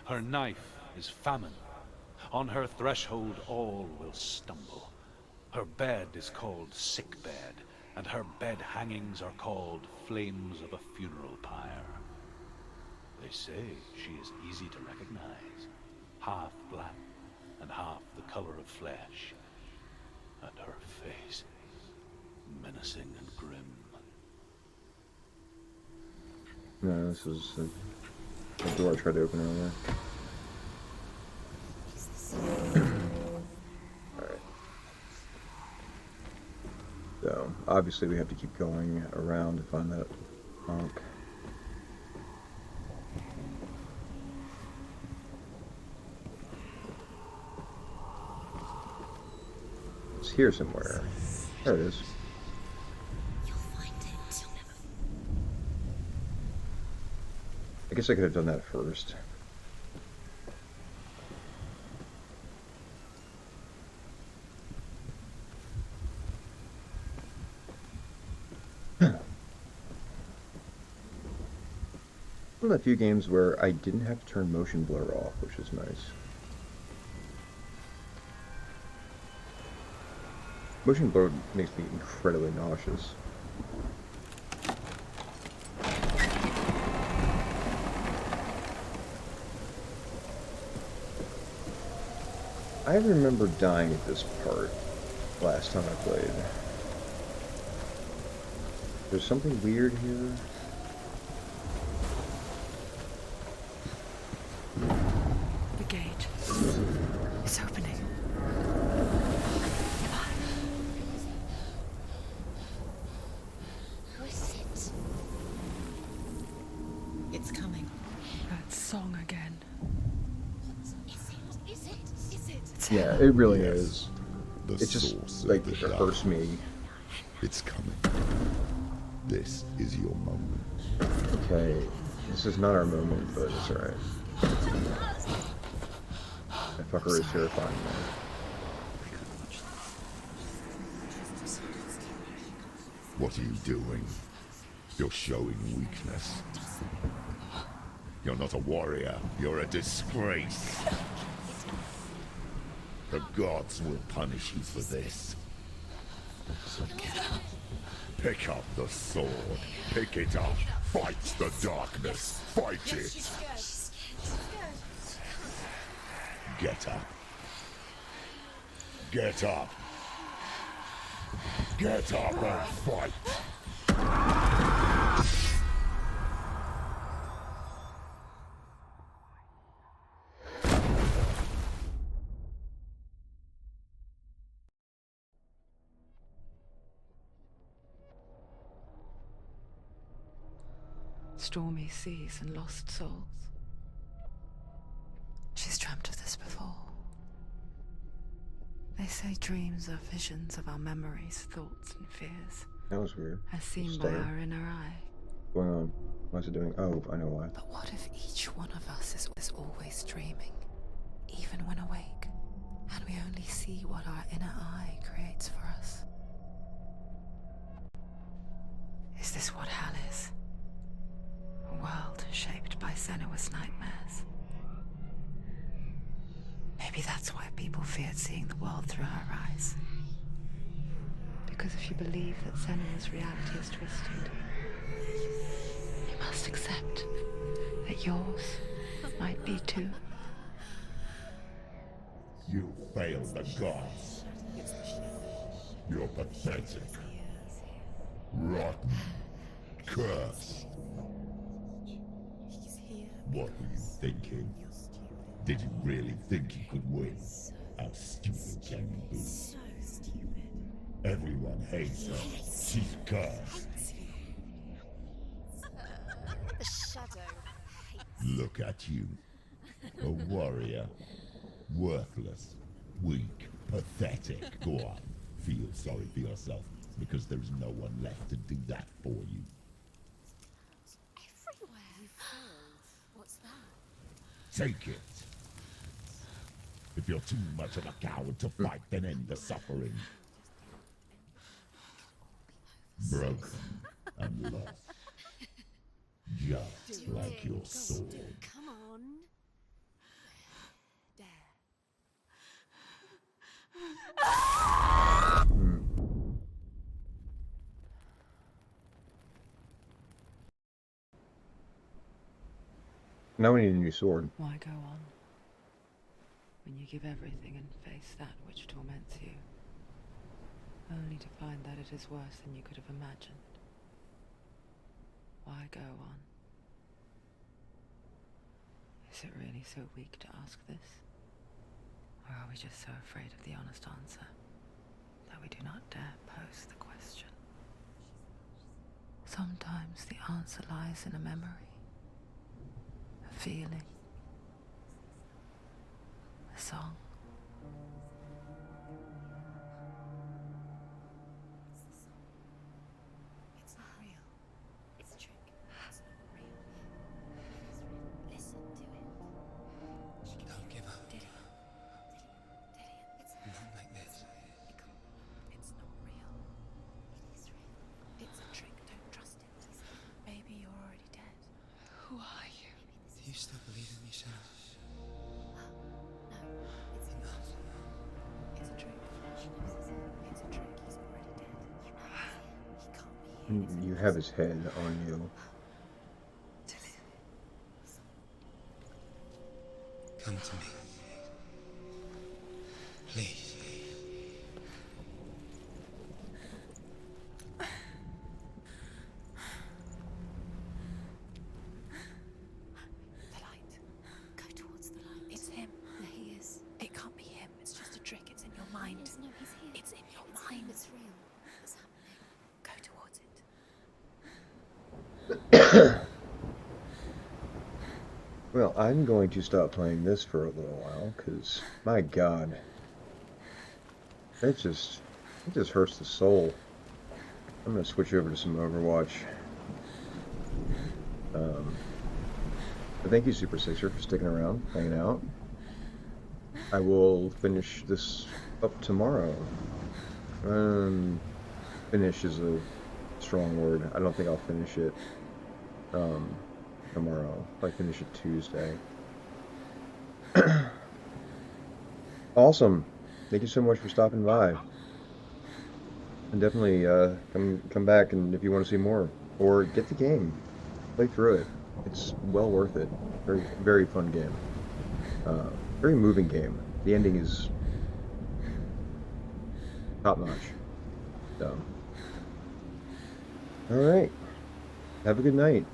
Her knife is famine. On her threshold all will stumble. Her bed is called sick bed, and her bed hangings are called flames of a funeral pyre. They say she is easy to recognize, half black and half the color of flesh, and her face menacing and grim. No, this was the door I tried to open earlier. Alright. So, obviously we have to keep going around to find that Ankh. It's here somewhere. There it is. You'll find it. You'll never. I guess I could have done that first. One of the few games where I didn't have to turn motion blur off, which is nice. Motion blur makes me incredibly nauseous. I remember dying at this part last time I played. There's something weird here. The gate. It's opening. Who is it? It's coming. That song again. Is it? Is it? Is it? It's Yeah, hell. it really Yes. is. The It just, source like, of it the hurts dark. me. It's coming. This is your moment. Okay, this is not our moment, but it's alright. That fucker is terrifying, man. What are you doing? You're showing weakness. You're not a warrior. You're a disgrace. The gods will punish you for this. Pick up the sword. Pick it up. Fight the darkness. Fight it. Get up. Get up. Get up and fight. Stormy seas and lost souls. She's dreamt of this before. They say dreams are visions of our memories, thoughts, and fears, That was weird. as seen by Stutter. our inner eye. What's going on? What's it doing? Oh, I know why. But what if each one of us is always dreaming, even when awake, and we only see what our inner eye creates for us? Is this what hell is? A world shaped by Senua's nightmares. Maybe that's why people feared seeing the world through her eyes. Because if you believe that Senua's reality is twisted, you must accept that yours might be too. You failed the gods. You're pathetic. Rotten. Cursed. What were you thinking? Did you really think you could win? How stupid can you be? So stupid. Everyone hates her. She's cursed. The shadow hates. Look at you. A warrior. Worthless. Weak. Pathetic. Go on. Feel sorry for yourself, because there's no one left to do that for you. Everywhere. You failed. What's that? Take it. If you're too much of a coward to fight, then end the suffering. Broken and lost. Just like your sword. Come on. There. Now we need a new sword. Why go on when you give everything and face that which torments you, only to find that it is worse than you could have imagined? Why go on? Is it really so weak to ask this? Or are we just so afraid of the honest answer that we do not dare pose the question? Sometimes the answer lies in a memory, a feeling, a song. You still believe in me, Senua? No, it's enough. It's a trick. She knows it's a trick. He's already dead. You know he's here. He can't be here. It's You have his head on you. Come to me. Please. the light. Go towards the light. It's him. There he is. It can't be him. It's just a trick. It's in your mind. Yes, no, he's here. It's in your mind. It's real. What's happening? Go towards it. Well, I'm going to stop playing this for a little while, because, my god, it just hurts the soul. I'm going to switch over to some Overwatch. But thank you, Super Sixer, for sticking around, hanging out. I will finish this up tomorrow. Finish is a strong word. I don't think I'll finish it tomorrow. I finish it Tuesday. Awesome. Thank you so much for stopping by. And definitely come back, and if you want to see more, or get the game, play through it. It's well worth it. Very, very fun game. Very moving game. The ending is top notch. So, all right. Have a good night.